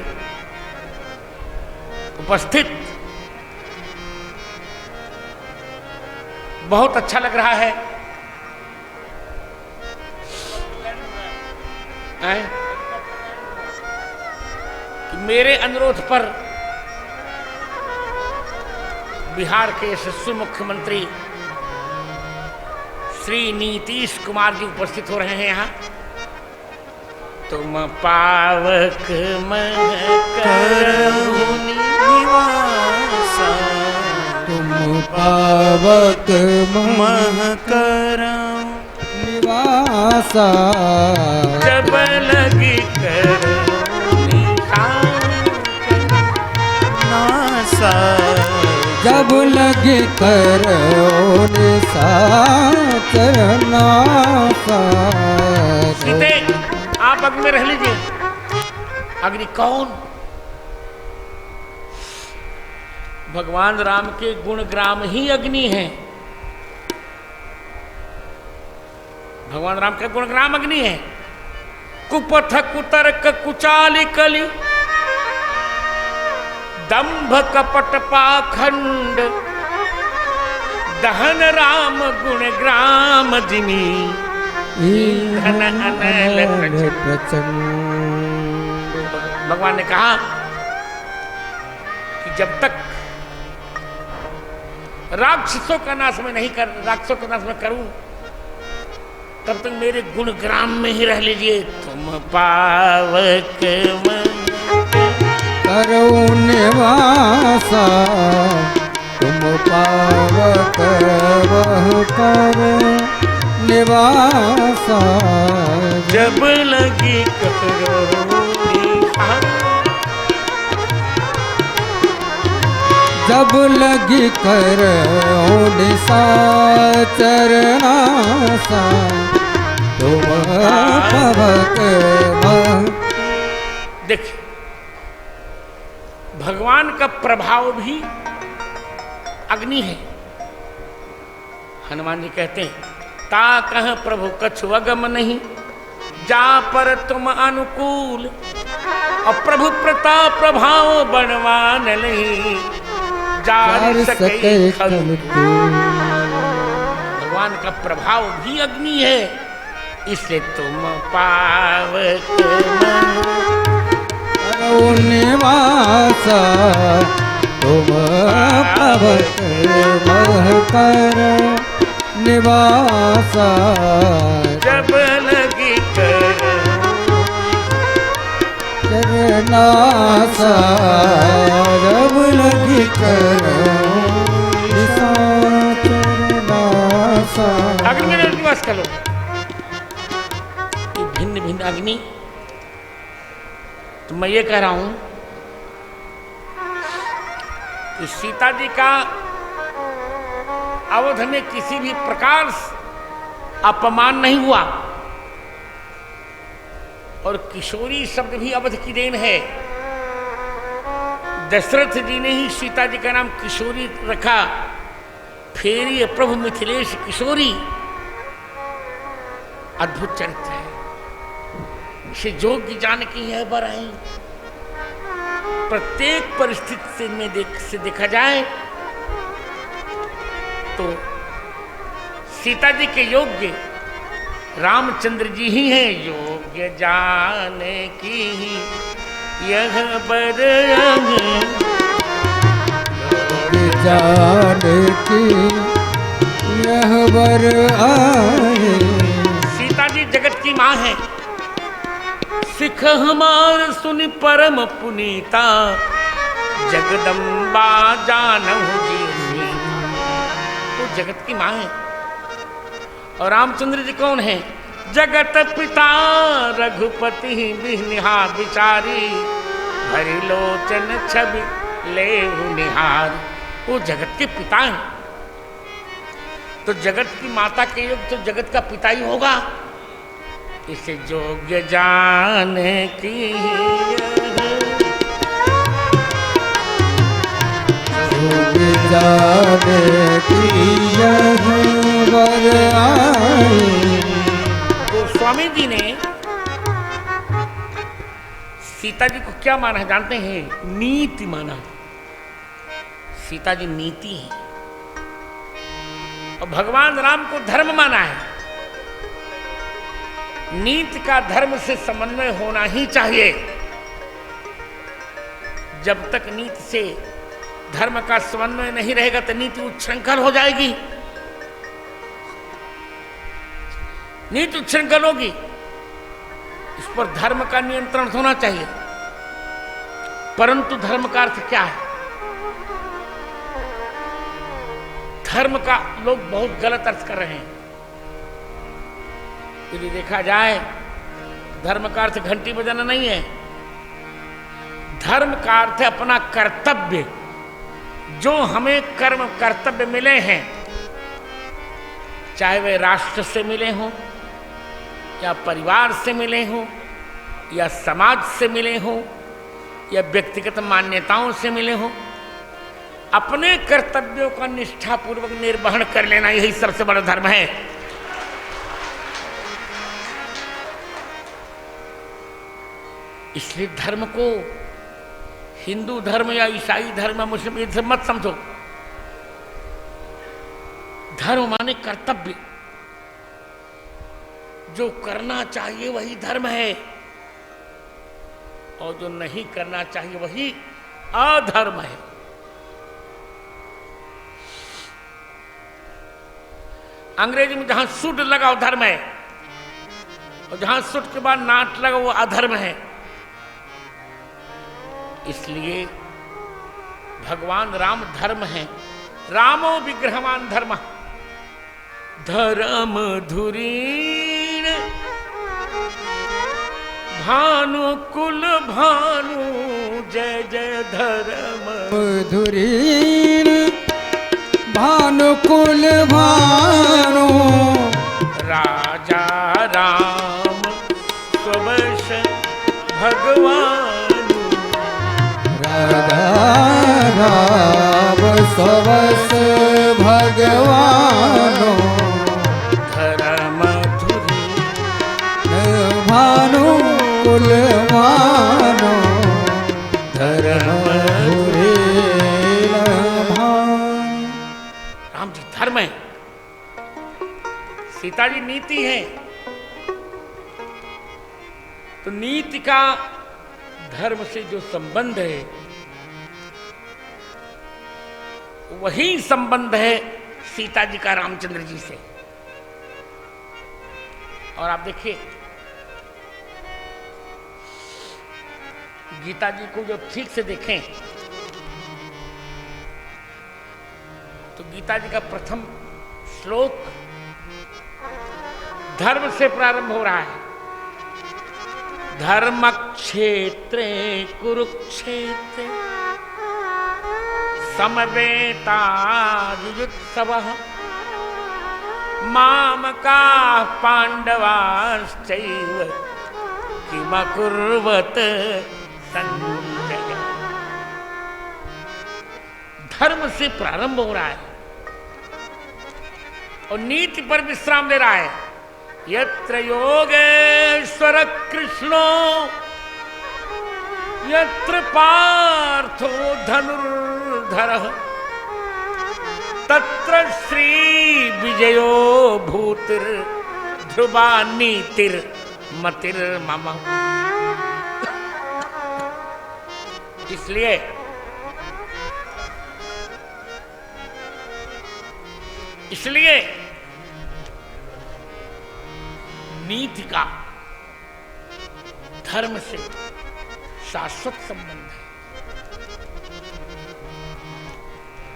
उपस्थित, बहुत अच्छा लग रहा है। कि मेरे अनुरोध पर बिहार के यशस्वी मुख्यमंत्री श्री नीतीश कुमार जी उपस्थित हो रहे हैं यहाँ। तुम पावक मह करो निवास, तुम पावक मह करो निवास। जब लगी करो नासा, जब लगी करो निशाचर नासा। सीते आप अग्नि में रह लीजिए। अग्नि कौन? भगवान राम के गुणग्राम ही अग्नि है। भगवान राम का गुणग्राम अग्नि है। कुपथ कुतर्क कुचाली कली, दंभ कपट पाखंड, दहन राम गुणग्राम जिनी, धन अनल प्रचंड। भगवान ने कहा कि जब तक राक्षसों का नाश में नहीं कर, राक्षसों का नाश में करूं, तब तक मेरे गुणग्राम में ही रह लीजिए। तुम पावक करो निवासा, तुम पावक वह करो निवासा। जब लगी करो जब लगी करो निशाचर नासा, तुम पावक वह। देखिए भगवान का प्रभाव भी अग्नि है। हनुमान जी कहते हैं ता कह प्रभु कछु अगम नहीं, जा पर तुम अनुकूल, और प्रभु प्रताप प्रभाव बनवान नहीं, जार सके खल। भगवान का प्रभाव भी अग्नि है, इसलिए तुम पावक करो निवासा, तुम पावक वह करो निवासा। जब लगी करनासा, जब लगी करो निशाचर नासा। अग्नि में निवास करो। ये भिन्न भिन्न अग्नि, तो मैं ये कह रहा हूं कि सीता जी का अवध में किसी भी प्रकार अपमान नहीं हुआ। और किशोरी शब्द भी अवध की देन है। दशरथ जी ने ही सीता जी का नाम किशोरी रखा। फिर ये प्रभु मिथिलेश किशोरी अद्भुत चरित्र है। इसे जोग्य जानकी है बराई। प्रत्येक परिस्थिति में देखा जाए तो सीता जी के योग्य रामचंद्र जी ही हैं। योग्य जाने की यह बर जाने की यह बर आए। सीता जी जगत की माँ है। सिख हमार सुनि परम पुनीता जगदम्बा जानहु जी। तो जगत की माँ है। और रामचंद्र जी कौन है? जगत पिता रघुपति बिहनिहा बिचारी भरी लोचन छवि लेहु निहार। वो जगत के पिता हैं। तो जगत की माता के युग तो जगत का पिता ही होगा। इसे योग्य जाने की योग्य जाने की यह बर आए। तो स्वामी जी ने सीता जी को क्या माना है जानते हैं? नीति माना। सीता जी नीति है। और भगवान राम को धर्म माना है। नीति का धर्म से समन्वय होना ही चाहिए। जब तक नीति से धर्म का समन्वय नहीं रहेगा तो नीति उच्छृंखल हो जाएगी। नीति उच्छृंखल होगी। इस पर धर्म का नियंत्रण होना चाहिए। परंतु धर्म का अर्थ क्या है? धर्म का लोग बहुत गलत अर्थ कर रहे हैं। यदि देखा जाए धर्म का अर्थ घंटी बजाना नहीं है। धर्म का अर्थ है अपना कर्तव्य। जो हमें कर्म कर्तव्य मिले हैं, चाहे वे राष्ट्र से मिले हों या परिवार से मिले हों या समाज से मिले हों या व्यक्तिगत मान्यताओं से मिले हों, अपने कर्तव्यों का निष्ठापूर्वक निर्वहन कर लेना यही सबसे बड़ा धर्म है। इसलिए धर्म को हिंदू धर्म या ईसाई धर्म या मुस्लिम ये सब मत समझो। धर्म माने कर्तव्य। जो करना चाहिए वही धर्म है और जो नहीं करना चाहिए वही अधर्म है। अंग्रेजी में जहां सूट लगा वो धर्म है और जहां सूट के बाद नाट लगा वो अधर्म है। इसलिए भगवान राम धर्म है। रामो विग्रहवान धर्म धर्म धुरीण भानु कुल भानु जय जय धर्म धुरीण भानुकुल भानु राजा राम स्ववश भगवान राम स्ववश भगवानो धर्म धुरी भानु कुल भानो धर्म धुरी राम जी धर्म है। सीता जी नीति है। तो नीति का धर्म से जो संबंध है वही संबंध है सीता जी का रामचंद्र जी से। और आप देखिए गीता जी को जब ठीक से देखें तो गीता जी का प्रथम श्लोक धर्म से प्रारंभ हो रहा है। धर्म क्षेत्रे कुरुक्षेत्रे समवेतायुत्सवः मामकाः पांडवाश्चैव किमकुर्वत संजय। धर्म से प्रारंभ हो रहा है और नीति पर विश्राम ले रहा है। यत्र योगेश्वर कृष्णो यत्र पार्थो धनुर्धरः तत्र श्री विजयो भूतिर ध्रुवा नीतिर मतिर मम। इसलिए नीति का धर्म से शाश्वत संबंध है।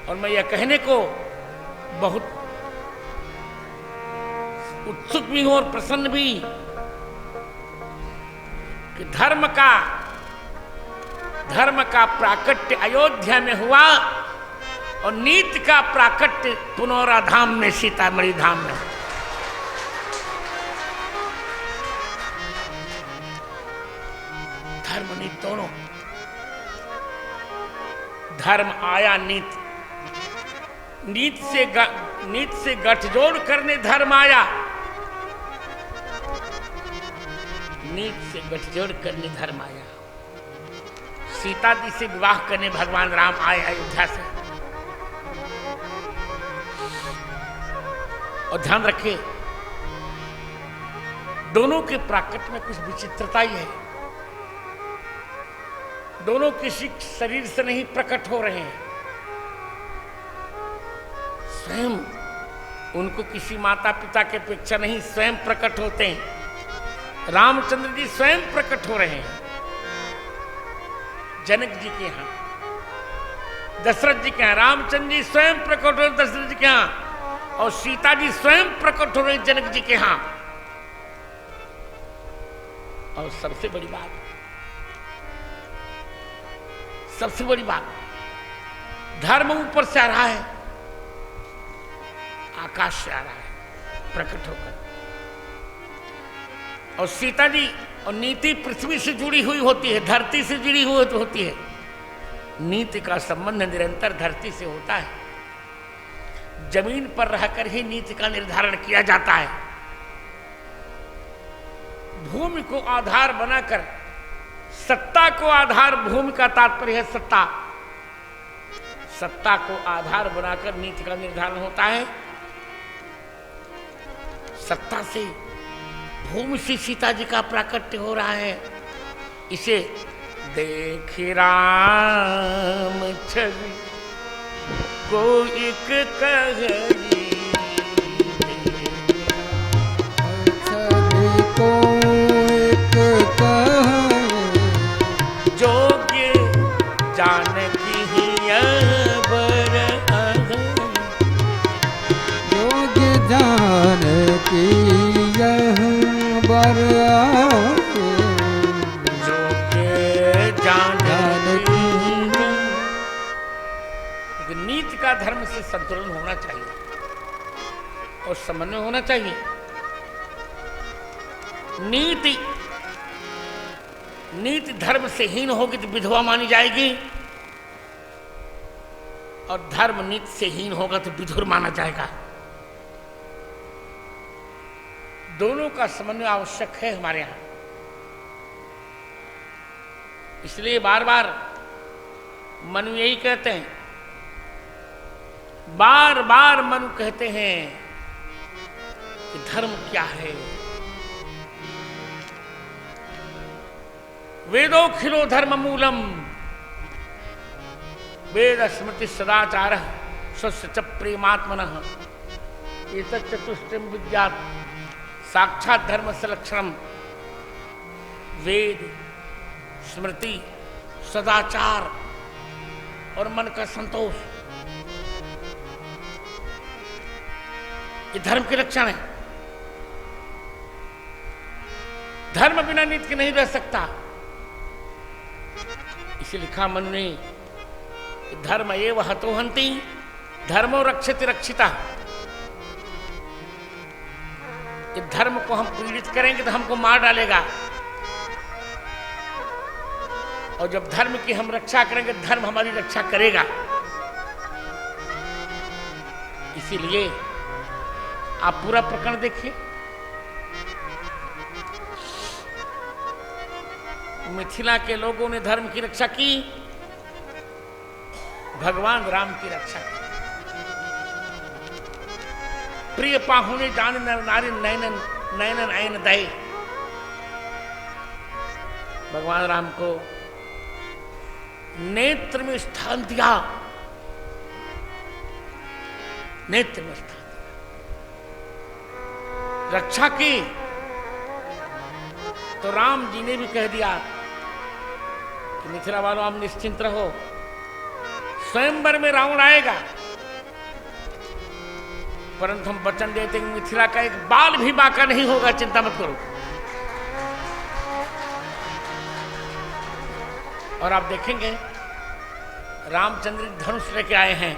और मैं यह कहने को बहुत उत्सुक भी हूं और प्रसन्न भी कि धर्म का प्राकट्य अयोध्या में हुआ और नीति का प्राकट्य पुनौरा धाम में, सीतामढ़ी धाम में। धर्म नीति दोनों, धर्म आया नीति, नीति से गठजोड़ करने धर्म आया, नीति से गठजोड़ करने धर्म आया। सीता जी से विवाह करने भगवान राम आए अयोध्या से। और ध्यान रखिए, दोनों के प्राकट्य में कुछ विचित्रता ही है। दोनों किसी शरीर से नहीं प्रकट हो रहे हैं, स्वयं उनको किसी माता पिता के अपेक्षा नहीं, स्वयं प्रकट होते हैं। रामचंद्र जी स्वयं प्रकट हो रहे हैं जनक जी के यहां, दशरथ जी के यहां। रामचंद्र जी स्वयं प्रकट हो रहे दशरथ जी के यहां और सीता जी स्वयं प्रकट हो रहे जनक जी के यहां। और सबसे बड़ी बात, धर्म ऊपर से आ रहा है, आकाश से आ रहा है प्रकट होकर। और सीता जी और नीति पृथ्वी से जुड़ी हुई होती है, धरती से जुड़ी हुई होती है। नीति का संबंध निरंतर धरती से होता है। जमीन पर रहकर ही नीति का निर्धारण किया जाता है। भूमि को आधार बनाकर, सत्ता को आधार, भूमि का तात्पर्य है सत्ता, सत्ता को आधार बनाकर नीति का निर्धारण होता है। सत्ता से, भूमि से सीता जी का प्राकट्य हो रहा है। इसे देखी राम छवि को एक कहरी, छवि को एक कहरी, जोग्य जानकी बर अहरी, योग्य जानकी बर अहरी, जोग्य जानकी। नीति का धर्म से संतुलन होना चाहिए और समन्वय होना चाहिए। नीति धर्म से हीन होगी तो विधवा मानी जाएगी और धर्म नीति से हीन होगा तो विधुर माना जाएगा। दोनों का समन्वय आवश्यक है हमारे यहां। इसलिए बार बार मनु यही कहते हैं, बार बार मनु कहते हैं कि धर्म क्या है। वेदोखिलो धर्म मूलम, वेद स्मृति सदाचार स्वस्य च प्रेमात्मनः एतत् चतुष्टयं विद्यात् साक्षात धर्म से लक्षणम। वेद, स्मृति, सदाचार और मन का संतोष, ये धर्म के लक्षण है। धर्म बिना नीति के नहीं रह सकता। इसे लिखा मनु ने, धर्म एव हतोहन्ति धर्मो रक्षति रक्षिता। धर्म को हम पीड़ित करेंगे तो हमको मार डालेगा, और जब धर्म की हम रक्षा करेंगे, धर्म हमारी रक्षा करेगा। इसीलिए आप पूरा प्रकरण देखिए। मिथिला के लोगों ने धर्म की रक्षा की, भगवान राम की रक्षा की। प्रिय पाहुने जान नारी नयन नयन नयन दय। भगवान राम को नेत्र में स्थान दिया, नेत्र में स्थान दिया, रक्षा की। तो राम जी ने भी कह दिया कि मिथिला वालों आप निश्चिंत रहो, स्वयंवर में रावण आएगा, परंतु हम वचन देते हैं मिथिला का एक बाल भी बाका नहीं होगा, चिंता मत करो। और आप देखेंगे रामचंद्र धनुष लेके आए हैं।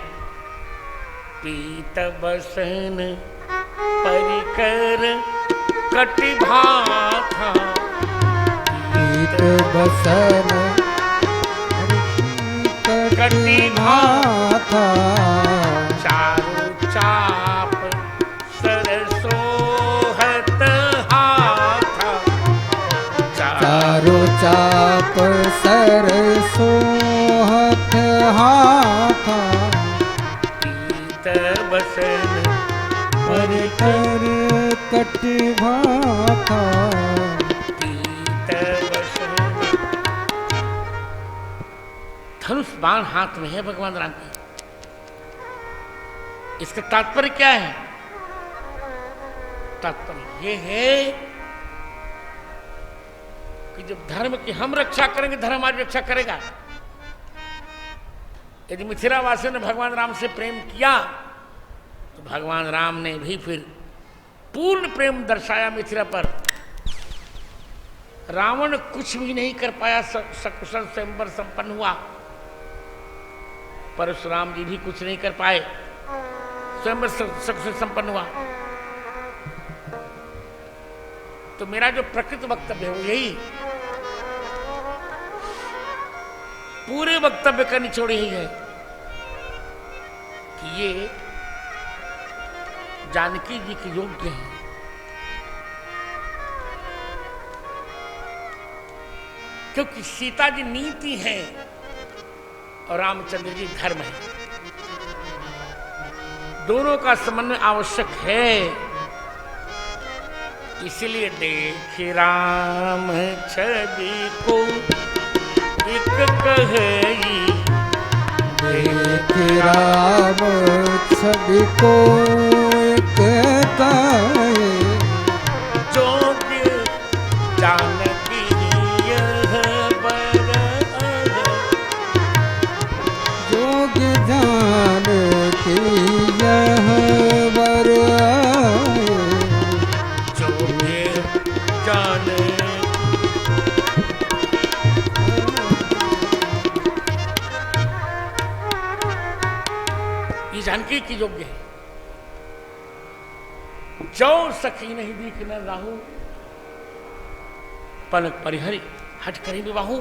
पीत बसन परिकर कटिभाथा, पीत बसन कटिभाथा, चारों चाप सरसोहत हाथा, चारों चाप सरसोहत हाथा, पीत बसन परिकर कटिभाथा, पीत बसन। धनुष बाण हाथ में है भगवान राम के। इसका तात्पर्य क्या है? तात्पर्य यह है कि जब धर्म की हम रक्षा करेंगे, धर्म हमारी रक्षा करेगा। यदि मिथिला वासियों ने भगवान राम से प्रेम किया तो भगवान राम ने भी फिर पूर्ण प्रेम दर्शाया मिथिला पर। रावण कुछ भी नहीं कर पाया, सकुशल स्वयंवर संपन्न हुआ। परशुराम जी भी कुछ नहीं कर पाए, स्वयंवर सकुशल संपन्न हुआ। तो मेरा जो प्रकृत वक्तव्य है वो यही, पूरे वक्तव्य का निचोड़ यही है कि ये जानकी जी के योग्य है। क्योंकि सीता जी नीति है और रामचंद्र जी धर्म है। दोनों का समन्वय आवश्यक है। इसलिए देख राम छवि को एक कही, देख राम छवि को एक कहे, जोग्य जानकी यह बर अह, जोग्य जानकी यह वर आए, जोग्य जानकी। ये जानकी की योग्य है। जो सखी नहीं दीख न राहु, पलक परिहरी हट करी विवाहू।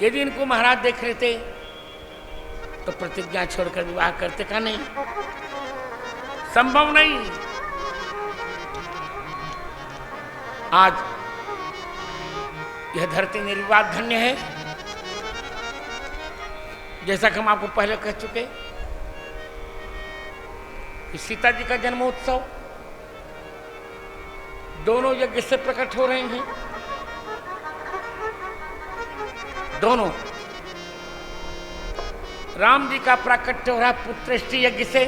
यदि इनको महाराज देख रहे थे तो प्रतिज्ञा छोड़कर विवाह करते का नहीं, संभव नहीं। आज यह धरती निर्विवाद धन्य है। जैसा कि हम आपको पहले कह चुके कि सीता जी का जन्मोत्सव दोनों यज्ञ से प्रकट हो रहे हैं। दोनों, राम जी का प्राकट्य हो रहा पुत्रेष्टि यज्ञ से।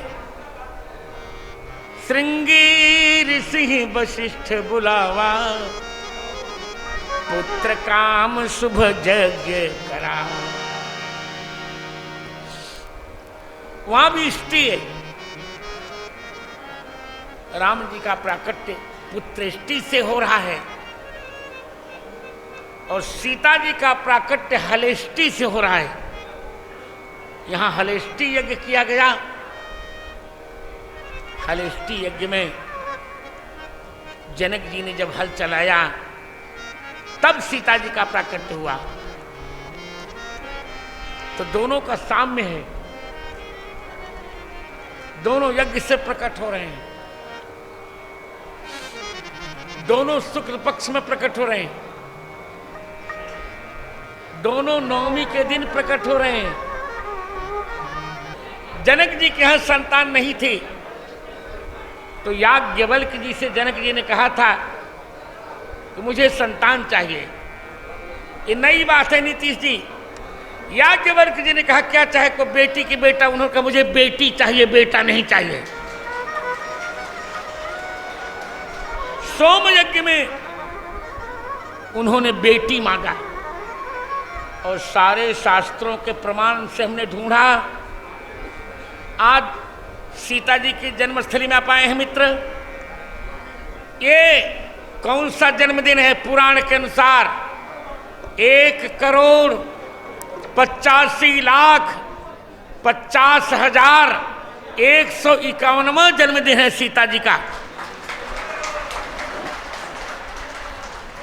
श्रृंगी ऋषि वशिष्ठ बुलावा, पुत्र काम शुभ यज्ञ करा। वहां भी इष्टि है। राम जी का प्राकट्य पुत्रेष्टि से हो रहा है और सीता जी का प्राकट्य हलेष्टि से हो रहा है। यहां हलेष्टि यज्ञ किया गया। हलेष्टि यज्ञ में जनक जी ने जब हल चलाया तब सीता जी का प्राकट्य हुआ। तो दोनों का साम्य है, दोनों यज्ञ से प्रकट हो रहे हैं, दोनों शुक्ल पक्ष में प्रकट हो रहे हैं, दोनों नवमी के दिन प्रकट हो रहे हैं। जनक जी के यहां संतान नहीं थी, तो याज्ञवल्क्य जी से जनक जी ने कहा था कि मुझे संतान चाहिए। ये नई बात है नीतीश जी। याज्ञवल्क्य जी ने कहा क्या चाहे, को बेटी की बेटा, उन्होंने कहा मुझे बेटी चाहिए, बेटा नहीं चाहिए। सोम यज्ञ में उन्होंने बेटी मांगा, और सारे शास्त्रों के प्रमाण से हमने ढूंढा, आज सीता जी की जन्मस्थली में आप आए हैं मित्र। ये कौन सा जन्मदिन है? पुराण के अनुसार 1,50,50,151वां जन्मदिन है सीता जी का।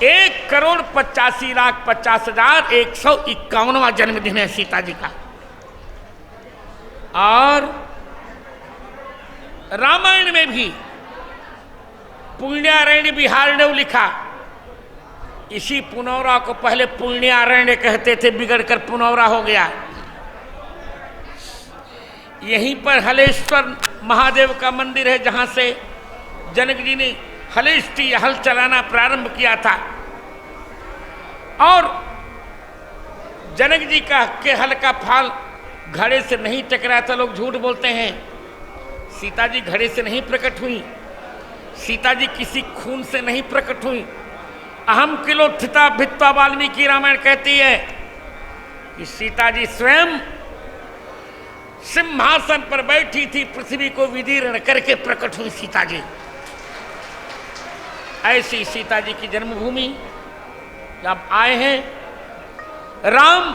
1,85,50,151वां जन्मदिन है सीता जी का। और रामायण में भी पुण्यारण्य विहारिणौ लिखा। इसी पुनौरा को पहले पुण्यारण्य कहते थे, बिगड़कर पुनौरा हो गया। यहीं पर हलेश्वर महादेव का मंदिर है, जहां से जनक जी ने हलेष्टि हल चलाना प्रारंभ किया था। और जनक जी का के हल का फाल घड़े से नहीं टकराया था। लोग झूठ बोलते हैं, सीता जी घड़े से नहीं प्रकट हुई, सीता जी किसी खून से नहीं प्रकट हुई। अहम किलोत्थिता भित्वा वाल्मीकि रामायण कहती है कि सीता जी स्वयं सिंहासन पर बैठी थी, पृथ्वी को विदीर्ण करके प्रकट हुई सीता जी। ऐसी सीता जी की जन्मभूमि जब आए हैं। राम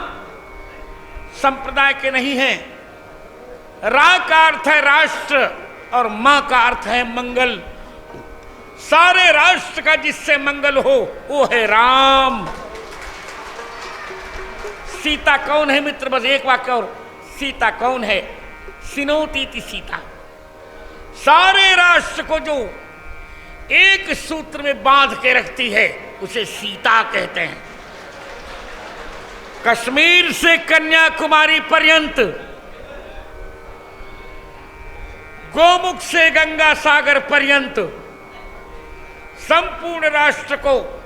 संप्रदाय के नहीं हैं। रा का अर्थ है राष्ट्र और मां का अर्थ है मंगल। सारे राष्ट्र का जिससे मंगल हो वो है राम। सीता कौन है मित्र? बस एक वाक्य और, सीता कौन है? सिनोतीति सीता। सारे राष्ट्र को जो एक सूत्र में बांध के रखती है उसे सीता कहते हैं। कश्मीर से कन्याकुमारी पर्यंत, गोमुख से गंगा सागर पर्यंत संपूर्ण राष्ट्र को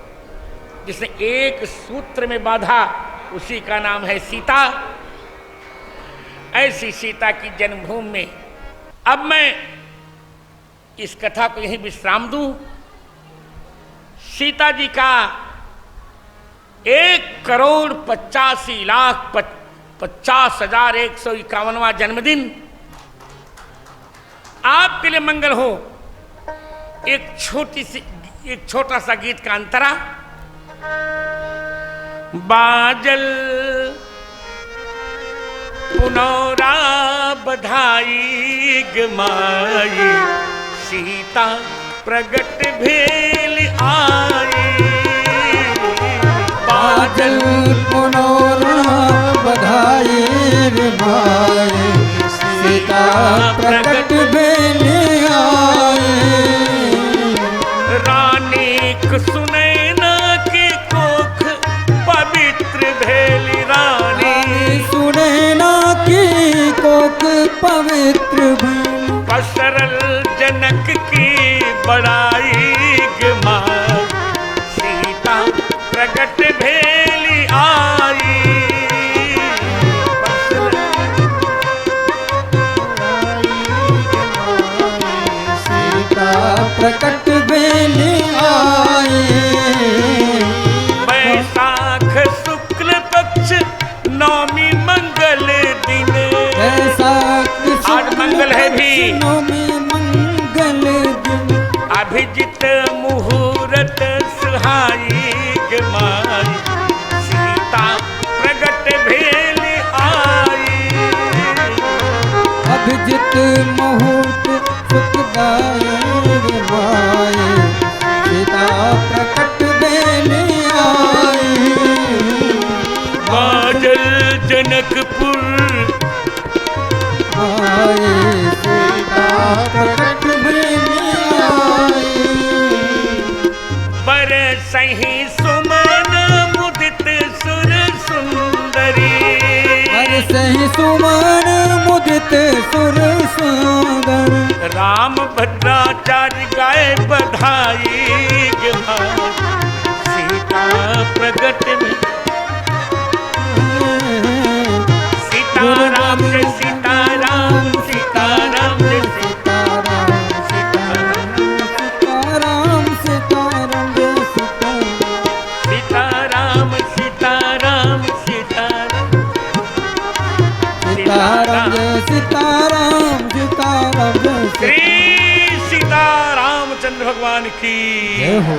जिसने एक सूत्र में बांधा उसी का नाम है सीता। ऐसी सीता की जन्मभूमि में अब मैं इस कथा को यहीं विश्राम दूं। सीता जी का 1,85,50,151वां जन्मदिन आपके लिए मंगल हो। एक छोटा सा गीत का अंतरा। बाजल पुनौरा बधाई गमाई, सीता प्रगट भेल आई। बाजल पुनौरा बधाई गमाई, सीता प्रगट भेल आई। रानी सुनैना के कोख पवित्र भेली, रानी सुनैना की कोख पवित्र भेल। पसरल जनक की बड़ाई गमाई, सीता प्रगट भेली आई। सीता प्रकट भेल आई। बैसाख शुक्ल पक्ष नौमी मंगल दिन, आज मंगल है भी, नौमी मंगल दिन। अभिजित मुहूर्त सुहाई गमाई, सीता प्रगट भेल आई। अभिजित मुहूर्त सुखदाई गमाई, सीता प्रकट भेल आई। प्रकट बेली आई। बरसहि सुमन मुदित सुर सुंदरी, बरसहि सुमन मुदित सुर सुंदर। राम भद्राचार्य गाए बधाई, सीता प्रगट में सीताराम जय सीताराम, सीताराम जय सीताराम सीताराम सीताराम जय सीताराम सीताराम सीताराम सीताराम जय सीताराम सीताराम जय श्री सीतारामचंद्र भगवान की जय हो।